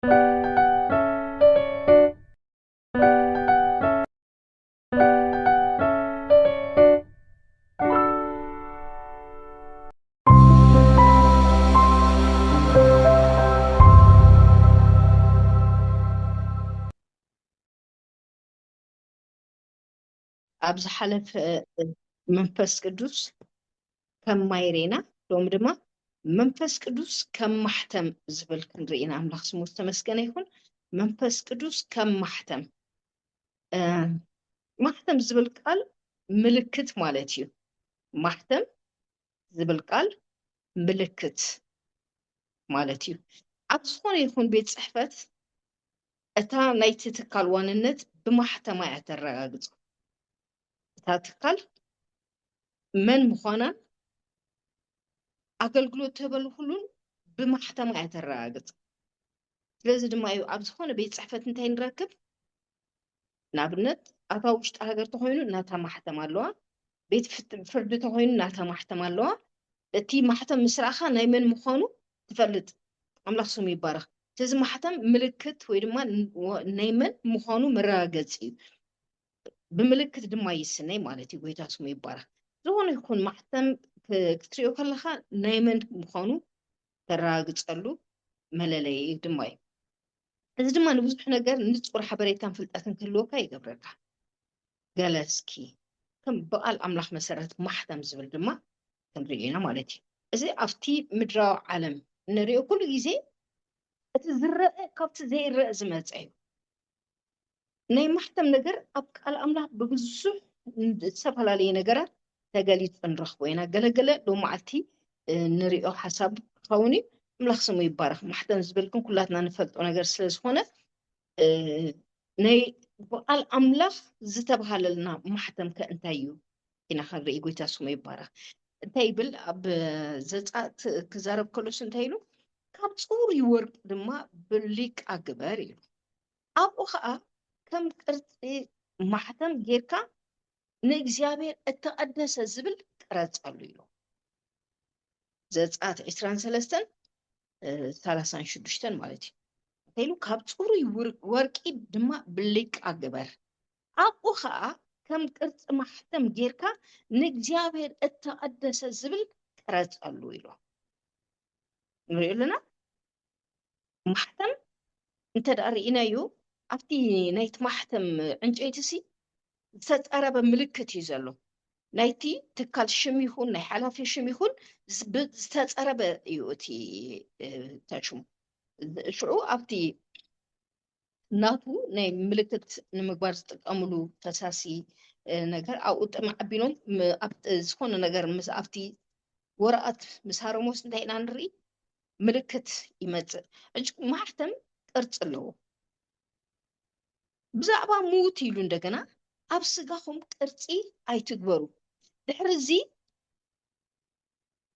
أبز حلف منفس قدوس كم مايرينا دوم دما منفس قدوس كم محتم زبل كنرينا أملاخ سمو تمسكن يكون منفس قدوس كم محتم محتم زبل قال ملكت مالتيو محتم زبل قال ملكت مالتيو عبسخون يكون بيت صحفت أتا نايتي تقال واننت بمحتما يترغاقز أتا تقال من مخانا أقلقلو تبل كلون بمحتما يترغاقز لازم دما يو عبسخون بيت صحفت انتين راكب نابنت أتا وشت هاجر تخوينو ناتا محتما اللوا بيت فرد تخوينو ناتا محتما اللوا تي محتم مسراخا نايمن مخانو تفلت أملاخ سمي بارخ تز محتم ملكت ويدما نايمن مخانو مراغزي بملكت دما يسناي مالتي ويتا سمي بارخ زون يكون محتم كتريو كلخا نايمن مخانو تراغزلو مللي دماي እዚ ድማ ንብዙሕ ነገር ንጹር ሓበሬታን ፍልጠትን ክህልወካ ይገብረካ ገለስኪ ከም በቃል ኣምላኽ መሰረት ማሕተም ዝብል ድማ ክንሪኦ ኢና ማለት እዩ እዚ ኣብቲ ምድራዊ ዓለም ንሪኦ ኩሉ ግዜ እቲ ዝረአ ካብቲ ዘይረአ ዝመፀ እዩ ናይ ማሕተም ነገር ኣብ ቃል ኣምላኽ ብብዙሕ ዝተፈላለየ ነገራት ተገሊፁ ንረኽቦ ኢና ገለገለ ሎ መዓልቲ ንሪኦ ሓሳብ ክኸውን እዩ أملاخ سمو يبارخ محتم زبلكم كلاتنا نفلتو نجر سلسخونة ناي بقال أملاخ زتبها لنا محتم كأنتايو إنا خلق إيقويتا سمو يبارخ انتايبل أب زتقات كزارب كلوس انتايلو كاب صور يورق دما بليك أقباريلو أبو خاء كم كرت محتم جيركا نيكزيابير التقدس الزبل كرات قلويلو زتقات عسران سلستن 36 ማለት እዩ ተይሉ ካብ ጽሩይ ወርቂ ድማ ብሊቅ ኣገበር ኣብኡ ከዓ ከም ቅርጽ ማሕተም ጌርካ ንእግዚአብሔር እተቀደሰ ዝብል ቀረጸሉ ኢሉ ንሪኦ ኣለና ማሕተም እንተዳሪእናዮ ኣብቲ ናይቲ ማሕተም ዕንጨይቲ ሲ ዝተፀረበ ምልክት እዩ ዘሎ ናይቲ ትካል ሽም ይኹን ናይ ሓላፊ ሽም ይኹን ዝተፀረበ እዩ እቲ ተሽሙ ሽዑ ኣብቲ ናቱ ናይ ምልክት ንምግባር ዝጥቀምሉ ፈሳሲ ነገር ኣብኡ ጥማዕ ኣቢሎም ዝኾነ ነገር ምስ ኣብቲ ወረቐት ምስ ሃረሞስ እንታይ ኢና ንርኢ ምልክት ይመፅእ እጅ ማሕተም ቅርፂ ኣለዎ ብዛዕባ ሙት ኢሉ እንደገና ኣብ ስጋኹም ቅርፂ ኣይትግበሩ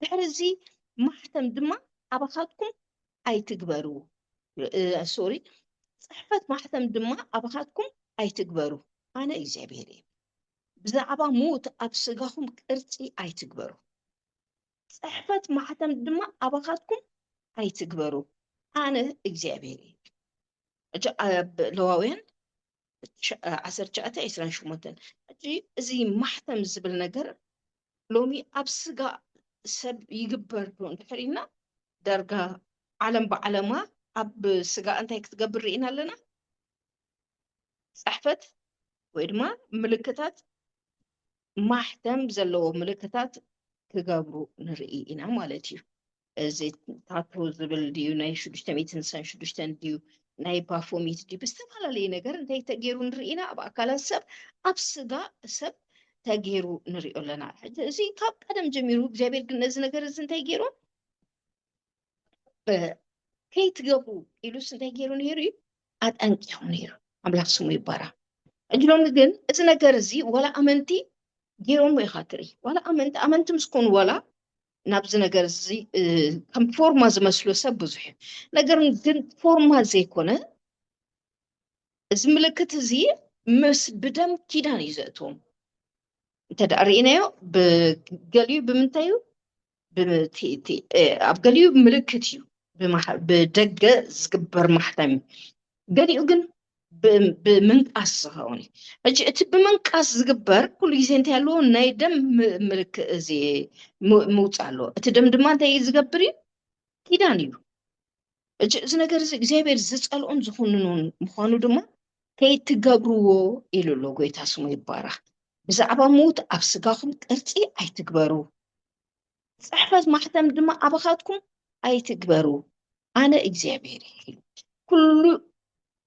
ድሕርዚ ማሕተም ድማ ኣባኻትኩም ኣይትግበሩ ሶሪ ፅሕፈት ማሕተም ድማ ኣባኻትኩም ኣይትግበሩ ኣነ እግዚኣብሔር እየ ብዛዕባ ሙት ኣብ ስጋኹም ቅርፂ ኣይትግበሩ ፅሕፈት ማሕተም ድማ ኣባኻትኩም ኣይትግበሩ ኣነ እግዚኣብሔር እየ ለዋውያን 19:28 እዚ ማሕተም ዝብል ነገር ሎሚ ኣብ ስጋ ሰብ ይግበር ዶ እንድሕር ኢልና ዳርጋ ዓለም ብዓለማ ኣብ ስጋ እንታይ ክትገብር ኢና ኣለና ፅሕፈት ወይ ድማ ምልክታት ማሕተም ዘለዎ ምልክታት ክገብሩ ንርኢ ኢና ማለት እዩ እዚ ታቶ ዝብል ድዩ ናይ 666 ድዩ ናይ ባፎሚት ድዩ ብዝተፈላለየ ነገር እንታይ ተገይሩ ንርኢ ኢና ኣብ ኣካላት ሰብ ኣብ ስጋ ሰብ ተገይሩ ንሪኦ ኣለና እዚ ካብ ቀደም ጀሚሩ እግዚኣብሔር ግን ነዚ ነገር እዚ እንታይ ገይሩ ከይትገብሩ ኢሉስ እንታይ ገይሩ ነይሩ እዩ ኣጠንቂቑ ነይሩ ኣምላኽ ስሙ ይባረክ እጅሎም ግን እዚ ነገር እዚ ወላ ኣመንቲ ገይሮም ወይ ካትሪ ወላ ኣመንቲ ምስኮኑ ወላ ናብዚ ነገር እዚ ከም ፎርማ ዝመስሎ ሰብ ብዙሕ ነገር ግን ፎርማ ዘይኮነ እዚ ምልክት እዚ ምስ ብደም ኪዳን እዩ ዘእትዎም እንተዳሪእናዮ ብገሊኡ ብምንታይ እዩ ኣብ ገሊኡ ምልክት እዩ بدقة زكبر محتم قالي أجن بمنقاس هوني أجي بمنقاس زكبر كل جزء أنت هلو نايدم ملك زي موت علو أتدم دمان تاي زكبري كيدانيو أجي زنقر زيبر زتسألون زخونون مخانو دما كي تقبرو إلو لوغو يتاسمو يبارا بزعبا موت أبسقاهم كرتي أي تقبرو صحفت محتم دما أبخاتكم أي تقبرو أنا إجزابيري كل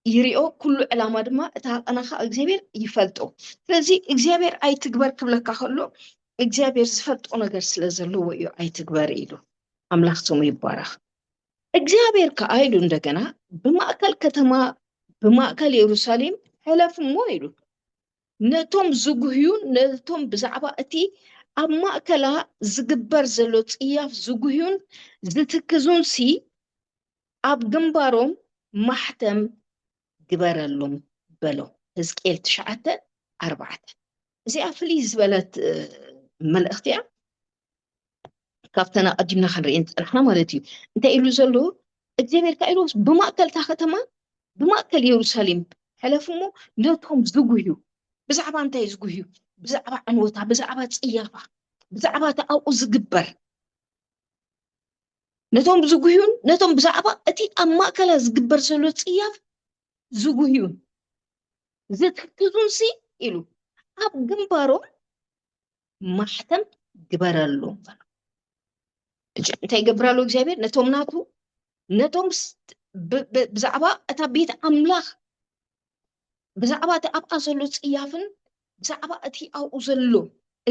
يريو كل علامة دما أنا خا إجزابير يفلتو فلزي إجزابير أي تقبر كبلك خلو إجزابير زفلت أنا قرس لزلو ويو أي تقبر إلو أملاختم يبارخ إجزابير كأيلو ندقنا بمأكل كتما بمأكل يروساليم حلف مويلو نتوم زغهيون نتوم بزعبا أتي أما أكلا زغبر زلوت إياف زغهيون زتكزون سي أب جنبارهم محتم جبرلهم بلو هزكيل 9:4 زي أفليز بلت ملأختيا كافتنا قدمنا خلرين نحنا مالتي انت إلو زلو اجزابير كايلو بمأكل تاختما بمأكل يروساليم حلفمو نتوم زغهيو بزعبا انت يزغهيو بزعبا عنوتا بزعبا صيافا بزعبا تأو زغبر نتوم زغهيون نتوم بزعبا اتي أما أكلا زغبر زلو صياف زغهيون زتكزون سي إلو أب جنبارو محتم جبرالو انت يجبرالو እግዚአብሔር ነቶም ናቱ ነቶም ብዛዕባ እታ ቤት ኣምላኽ ብዛዕባ እቲ ኣብኣ ዘሎ ፅያፍን ብዛዕባ እቲ ኣብኡ ዘሎ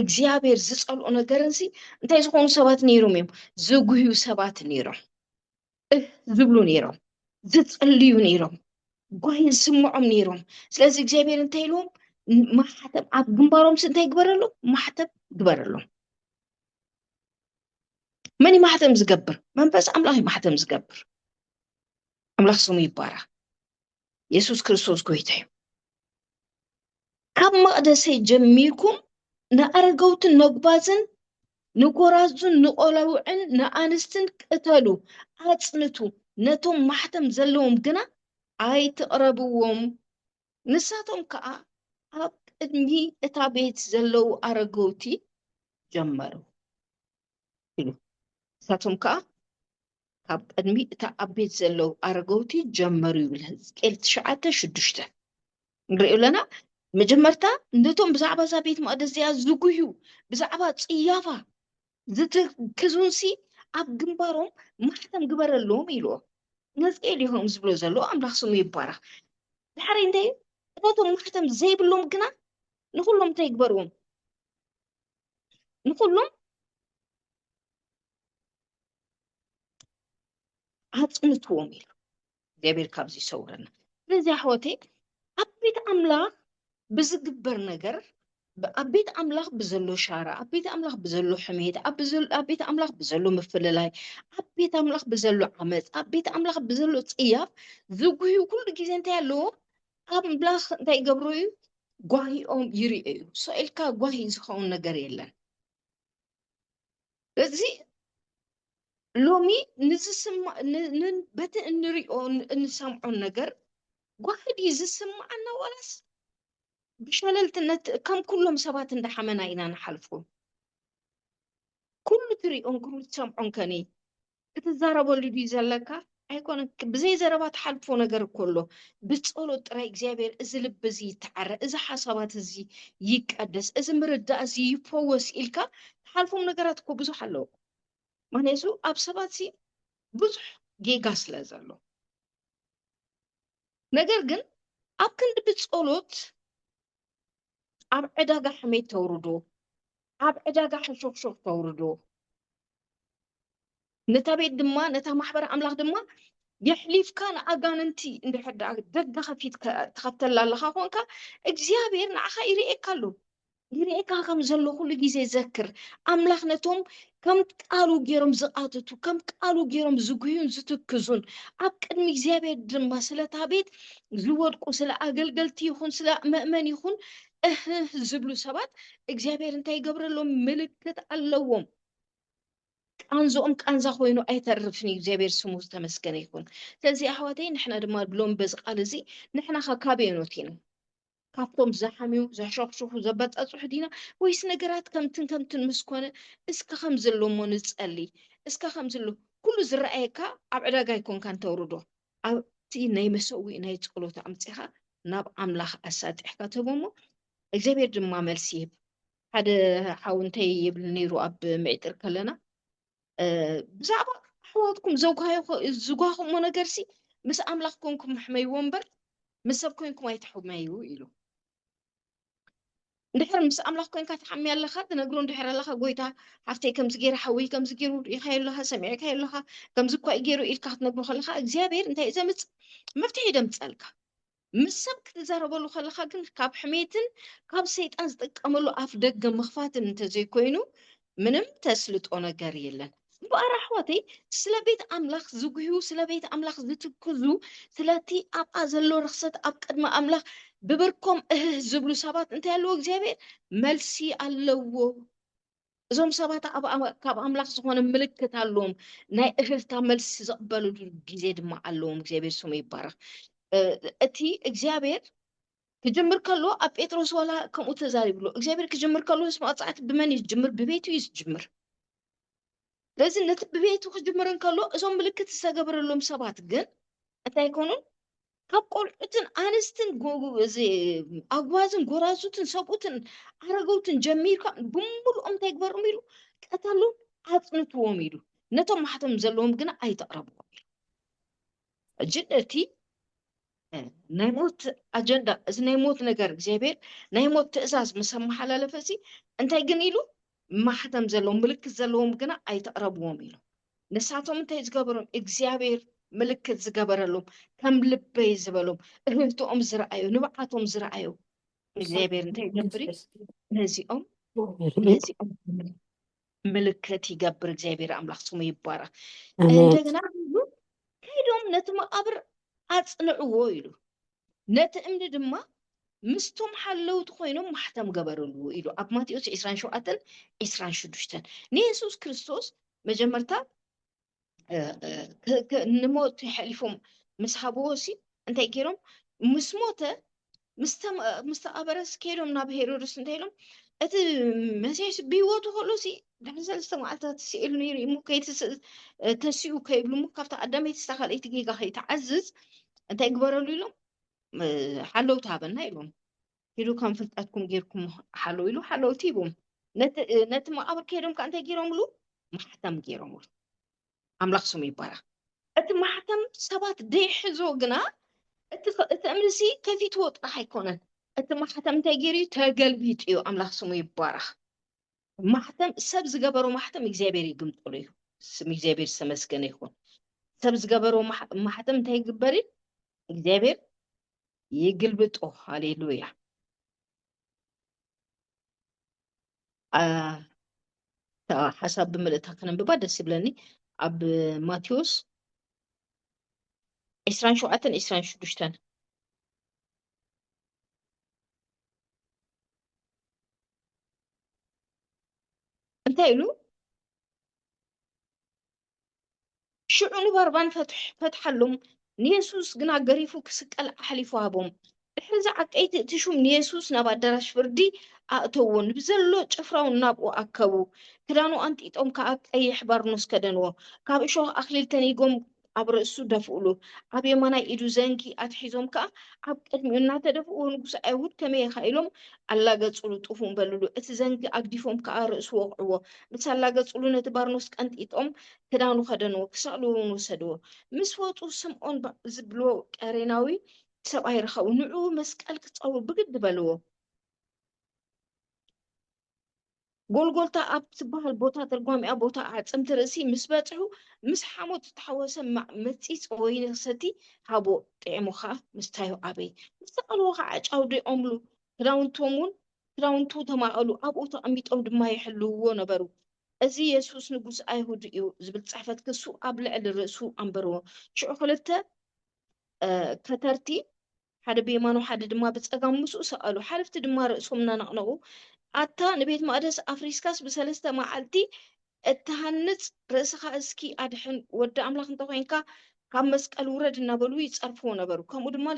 እግዚአብሔር ዝፀልኦ ነገርንሲ እንታይ ዝኾኑ ሰባት ነይሮም እዮም ዝጉህዩ ሰባት ነይሮም ዝብሉ ነይሮም ዝፅልዩ ነይሮም ጓሂ ዝስምዖም ነይሮም ስለዚ እግዚአብሔር እንታይ ኢሎም ማሕተም ኣብ ግንባሮም እንታይ ይግበረሉ ማሕተም ግበረሎም من محتم زقبر من بس أملاخ محتم زقبر أملاخ سمي بارا يسوع كريستوس قويته كم ما أدسي جميركم نأرجوت نقبازن نقرازن نقولوعن نأنستن قتلو أتصنتو نتوم محتم زلوم جنا أي تقربوهم نساتهم كأ أب إدمي إتابيت زلو أرجوتي جمرو نساتهم كأ ካብ ቅድሚ እታ ኣብ ቤት ዘለው ኣረገውቲ ጀመሩ ይብል ሕዝቅኤል 9:6 ንሪኦ ኣለና መጀመርታ ነቶም ብዛዕባ እዛ ቤት መቅደስ እዚኣ ዝጉህዩ ብዛዕባ ፅያፋ ዝትክዙንሲ ኣብ ግንባሮም ማሕተም ግበረሎም ኢልዎ ሕዝቅኤል ይኹም ዝብሎ ዘሎ ኣምላኽ ስሙ ይባረኽ ድሓሪ እንታይ እቶም ማሕተም ዘይብሎም ግና ንኩሎም እንታይ ይግበርዎም ንኩሎም ኣፅንትዎም ኢሉ እግዚአብሔር ካብዚ ይሰውረና ስለዚ ኣሕወተይ ኣብ ቤት ኣምላኽ ብዝግበር ነገር ኣብ ቤት ኣምላኽ ብዘሎ ሻራ ኣብ ቤት ኣምላኽ ብዘሎ ሕሜት ኣብ ቤት ኣምላኽ ብዘሎ ምፍልላይ ኣብ ቤት ኣምላኽ ብዘሎ ዓመፅ ኣብ ቤት ኣምላኽ ብዘሎ ፅያፍ ዝጉህዩ ኩሉ ግዜ እንታይ ኣለዎ ኣምላኽ እንታይ ይገብሩ እዩ ጓሂኦም ይርኡ እዩ ሰኢልካ ጓሂ ዝኸውን ነገር የለን እዚ ሎሚ ንዝስማዕ በቲ እንሪኦ እንሰምዖ ነገር ጓህዲ ዝስማዓና ወላስ ብሸለልትነት ከም ኩሎም ሰባት እንዳሓመና ኢና ንሓልፎ ኩሉ ትሪኦን ኩሉ ትሰምዖን ከኒ ክትዛረበሉ ድዩ ዘለካ ኣይኮነን ብዘይ ዘረባ ትሓልፎ ነገር እኮሎ ብፀሎት ጥራይ እግዚአብሔር እዚ ልቢ እዚ ይተዓረ እዚ ሓሳባት እዚ ይቀደስ እዚ ምርዳእ እዚ ይፈወስ ኢልካ ትሓልፎም ነገራት እኮ ብዙሕ ኣለዎ ምክንያቱ ኣብ ሰባት ብዙሕ ጌጋ ስለ ዘሎ ነገር ግን ኣብ ክንዲ ብፀሎት ኣብ ዕዳጋ ሕሜት ተውርዶ ኣብ ዕዳጋ ሕሾክሾክ ተውርዶ ነታ ቤት ድማ ነታ ማሕበር ኣምላኽ ድማ የሕሊፍካ ንኣጋንንቲ እንድሕር ደጋ ከፊት ትኸፍተላ ኣለኻ ኮንካ እግዚአብሔር ንዓኻ ይርኤካ ኣሎ ይርኤካ ከም ዘሎ ኩሉ ግዜ ዘክር ኣምላኽ ነቶም ከም ቃሉ ገይሮም ዝቃትቱ ከም ቃሉ ገይሮም ዝጉዩን ዝትክዙን ኣብ ቅድሚ እግዚአብሔር ድማ ስለታ ቤት ዝወድቁ ስለ ኣገልገልቲ ይኹን ስለ ምእመን ይኹን ዝብሉ ሰባት እግዚአብሔር እንታይ ይገብረሎም ምልክት ኣለዎም ቃንዞኦም ቃንዛ ኮይኑ ኣይተርፍን እዩ እግዚኣብሔር ስሙ ዝተመስገነ ይኹን። ስለዚ ኣሕዋተይ ንሕና ድማ ብሎም በዚ ቃል እዚ ንሕና ካበየኖት ኢና ካብቶም ዝሓምዩ ዘሸክሽኩ ዘበፃፅሑ ዲና ወይስ ነገራት ከምትን ምስኮነ እስከ ከም ዘሎ ሞ ንፀሊ እስከ ከም ዘሎ ኩሉ ዝረኣየካ ኣብ ዕዳጋ ይኮንካ እንተውርዶ ኣብቲ ናይ መሰዊእ ናይ ፀሎት ኣምፂኻ ናብ ኣምላኽ ኣሳጢሕካ ተቦሞ እግዚኣብሔር ድማ መልሲ ይህብ። ሓደ ሓው እንታይ ይብል ነይሩ ኣብ ምዕጥር ከለና ብዛዕባ ኣሕዋትኩም ዝጓኹሞ ነገርሲ ምስ ኣምላኽ ኮንኩም ሕመይዎ እምበር ምስ ሰብ ኮይንኩም ኣይትሕመዩ ኢሉ። እንድሕር ምስ ኣምላኽ ኮይንካ ትሓሚ ኣለካ ትነግሮ እንድሕር ኣለካ ጎይታ ሃፍተይ ከምዚ ገይረ ሓወይ ከምዚ ገይሩ ሪኢካዮ ኣለካ ሰሚዕካዮ ኣለካ ከምዚ እኳ እዩ ገይሩ ኢልካ ክትነግሮ ከለካ እግዚኣብሔር እንታይ እዩ ዘምፅእ መፍትሒ ደምፀልካ። ምስ ሰብ ክትዛረበሉ ከለካ ግን ካብ ሕሜትን ካብ ሰይጣን ዝጥቀመሉ ኣፍ ደገ ምኽፋትን እንተዘይኮይኑ ምንም ተስልጦ ነገር የለን። እምበኣር ኣሕዋተይ ስለ ቤት ኣምላኽ ዝጉህዩ ስለ ቤት ኣምላኽ ዝትክዙ ስለቲ ኣብኣ ዘሎ ርክሰት ኣብ ቅድሚ ኣምላኽ ብብርኮም ዝብሉ ሰባት እንታይ ኣለዎ እግዚኣብሔር መልሲ ኣለዎ። እዞም ሰባት ካብ ኣምላኽ ዝኾነ ምልክት ኣለዎም ናይ እህልታ መልሲ ዝቕበልሉ ግዜ ድማ ኣለዎም። እግዚኣብሔር ስሙ ይባረኽ። እቲ እግዚኣብሔር ክጅምር ከሎ ኣብ ጴጥሮስ ዋላ ከምኡ ተዛሪብሎ እግዚኣብሔር ክጅምር ከሎ ስመፃዕቲ ብመን እዩ ዝጅምር? ብቤቱ እዩ ዝጅምር። ስለዚ ነቲ ብቤቱ ክጅምር ከሎ እዞም ምልክት ዝተገበረሎም ሰባት ግን እንታይ ይኮኑን ካብ ቆልዑትን ኣንስትን ኣጓዝን ጎራዙትን ሰብኡትን ኣረገውትን ጀሚርካ ብምሉኦም እንታይ ግበሮም ኢሉ ቀተሎም ኣፅንትዎም ኢሉ ነቶም ማሕተም ዘለዎም ግን ኣይተቕረብዎም ኢሉ። እጅን እቲ ናይ ሞት ኣጀንዳ እዚ ናይ ሞት ነገር እግዚኣብሔር ናይ ሞት ትእዛዝ ምስ ኣመሓላለፈ እዚ እንታይ ግን ኢሉ ማሕተም ዘለዎም ምልክት ዘለዎም ግና ኣይተቕረብዎም ኢሉ። ንሳቶም እንታይ ዝገበሮም እግዚአብሔር ምልክት ዝገበረሎም ከም ልበይ ዝበሎም እህቶኦም ዝረኣዩ ንባዓቶም ዝረኣዩ እግዚአብሔር እንታይ ይገብር? ነዚኦም ምልክት ይገብር። እግዚአብሔር ኣምላኽ ስሙ ይባረክ። እንደገና ከይዶም ነቲ መቃብር ኣፅንዕዎ ኢሉ ነቲ እምኒ ድማ ምስቶም ሓለውቲ ኮይኖም ማሕተም ገበረሉ ኢሉ ኣብ ማቴዎስ 27:26 ንየሱስ ክርስቶስ መጀመርታ ንሞት ሓሊፎም ምስ ሃብዎ እንታይ ገይሮም ምስ ሞተ ምስ ተቐበረስ ከይዶም ናብ ሄሮድስ እንታይ ኢሎም እቲ መሲሕ ብሂወቱ ከሎ ድሕሪ 3 መዓልታት ሲኢሉ ነይሩ እሞ ተሲኡ ከይብሉ እሞ ካብቲ ቀዳመይቲ ክሳብ ካልአይቲ ጌጋ ከይተዓዝዝ እንታይ ግበረሉ ኢሎም ሓለውቲ ሃበና ኢሎም ሂዱ ከም ፍልጠትኩም ጌርኩም ሓለው ኢሉ ሓለውቲ ይቦም ነቲ መቃብር ከይዶም ከዓ እንታይ ገይሮምሉ ማሕተም ገይሮምሉ። ኣምላኽ ስሙ ይባረክ። እቲ ማሕተም ሰባት ደይሕዞ ግና እቲ እምንሲ ከፊትዎ ጥራሕ ኣይኮነን። እቲ ማሕተም እንታይ ገይሩ ተገልቢጡ እዩ። ኣምላኽ ስሙ ይባረክ። ማሕተም ሰብ ዝገበሮ ማሕተም እግዚአብሔር ይግምጠሉ እዩ። ስም እግዚአብሔር ዝተመስገነ ይኹን። ሰብ ዝገበሮ ማሕተም እንታይ ይግበር? እግዚአብሔር ይግልብጦ። ሃሌሉያ። ሓሳብ ብምልእታ ከነንብባ ደስ ይብለኒ። ኣብ ማቴዎስ 27:26 እንታይ ኢሉ ሽዑ ንባርባን ፈትሓሎም ንየሱስ ግና ገሪፉ ክስቀል ኣሕሊፉ ሃቦም። ድሕሪ ዝዓቀይቲ እቲ ሹም ንየሱስ ናብ ኣዳራሽ ፍርዲ ኣእተዎ ብዘሎ ጭፍራው ናብኡ ኣከቡ። ክዳኑ ኣንጢጦም ከዓ ቀይሕ ባርኖስ ከደንዎ ካብ እሾህ ኣክሊል ተኒጎም ኣብ ርእሱ ደፍኡሉ። ኣብ የማናይ ኢዱ ዘንጊ ኣትሒዞም ከዓ ኣብ ቅድሚኡ እናተደፍኡ ንጉስ ኣይሁድ ከመይ ኢኻ ኢሎም ኣላገፅሉ ጡፉ በልሉ። እቲ ዘንጊ ኣግዲፎም ከዓ ርእሱ ወቅዕዎ። ምስ ኣላገፅሉ ነቲ ባርኖስ ቀንጢጦም ክዳኑ ከደንዎ ክሰቅልዎ እውን ወሰድዎ። ምስ ወፁ ስምዖን ዝብልዎ ቀሬናዊ ሰብኣይ ረኸቡ። ንዑ መስቀል ክፀውር ብግድ በልዎ። ጎልጎልታ ኣብ ትበሃል ቦታ ተርጓሚኣ ቦታ ዓፅምቲ ርእሲ ምስ በፅሑ ምስ ሓሞት ዝተሓወሰ መፂፅ ወይኒ ክሰቲ ሃቦ። ጥዕሙ ከዓ ምስታዩ ኣበይ ዝተቐልዎ ከዓ ጫውዲኦምሉ። ክዳውንቱ ተማቐሉ ኣብኡ ተቐሚጦም ድማ ይሕልውዎ ነበሩ። እዚ የሱስ ንጉስ ኣይሁድ እዩ ዝብል ፅሕፈት ክሱ ኣብ ልዕሊ ርእሱ ኣንበርዎ። ሽዑ ክልተ ከተርቲ ሓደ ብየማኑ ሓደ ድማ ብፀጋም ምስኡ ሰቐሉ። ሓለፍቲ ድማ ርእሶም እናነቕነቑ ኣታ ንቤት መቅደስ ኣፍሪስካስ ብ3 መዓልቲ እተሃንጽ ርእስኻ እስኪ ኣድሕን ወዲ ኣምላኽ እንተኮይንካ ካብ መስቀል ውረድ እናበሉ ይፀርፍዎ ነበሩ። ከምኡ ድማ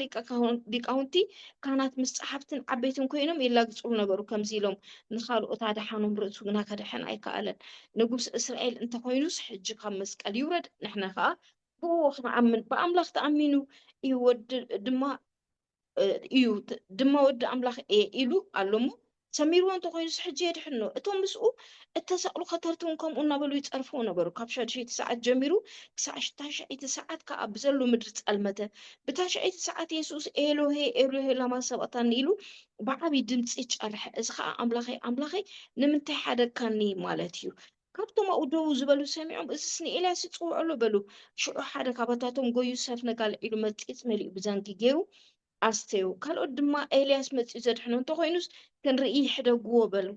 ሊቃውንቲ ካህናት ምስ ጸሓፍትን ዓበይትን ኮይኖም የላግፅሉ ነበሩ። ከምዚ ኢሎም ንኻልኦት ኣድሓኖም ርእሱ ግና ከድሕን ኣይከኣለን። ንጉስ እስራኤል እንተኮይኑስ ሕጂ ካብ መስቀል ይውረድ፣ ንሕና ከዓ ብዎ ክንኣምን ብኣምላኽ ተኣሚኑ እዩ ወዲ ድማ ወዲ ኣምላኽ ኢሉ ኣሎሞ ሰሚርዎ እንተኮይኑስ ሕጂ የድሕኖ። እቶም ምስኡ እተሰቕሉ ከተርትውን ከምኡ እናበሉ ይፀርፍዎ ነበሩ። ካብ 6 ሰዓት ጀሚሩ ክሳብ 9 ሰዓት ከዓ ብዘሎ ምድሪ ፀልመተ። ብታ 9 ሰዓት የሱስ ኤሎሄ ኤሎሄ ላማ ሰበቅታኒ ኢሉ ብዓብይ ድምፂ ጨርሐ። እዚ ከዓ ኣምላኸይ ኣምላኸይ ንምንታይ ሓደግካኒ ማለት እዩ። ካብቶም ኣብኡ ደው ዝበሉ ሰሚዖም እዚስኒ ኤልያስ ይፅውዕ ኣሎ በሉ። ሽዑ ሓደ ካባታቶም ጎዩ ሰፍ ነጋል ኢሉ መፂፅ መሊኡ ብዘንጊ ገይሩ ኣስተዩ። ካልኦት ድማ ኤልያስ መፂኡ ዘድሕኖ እንተኮይኑስ ክንርኢ ይሕደግዎ በሉ።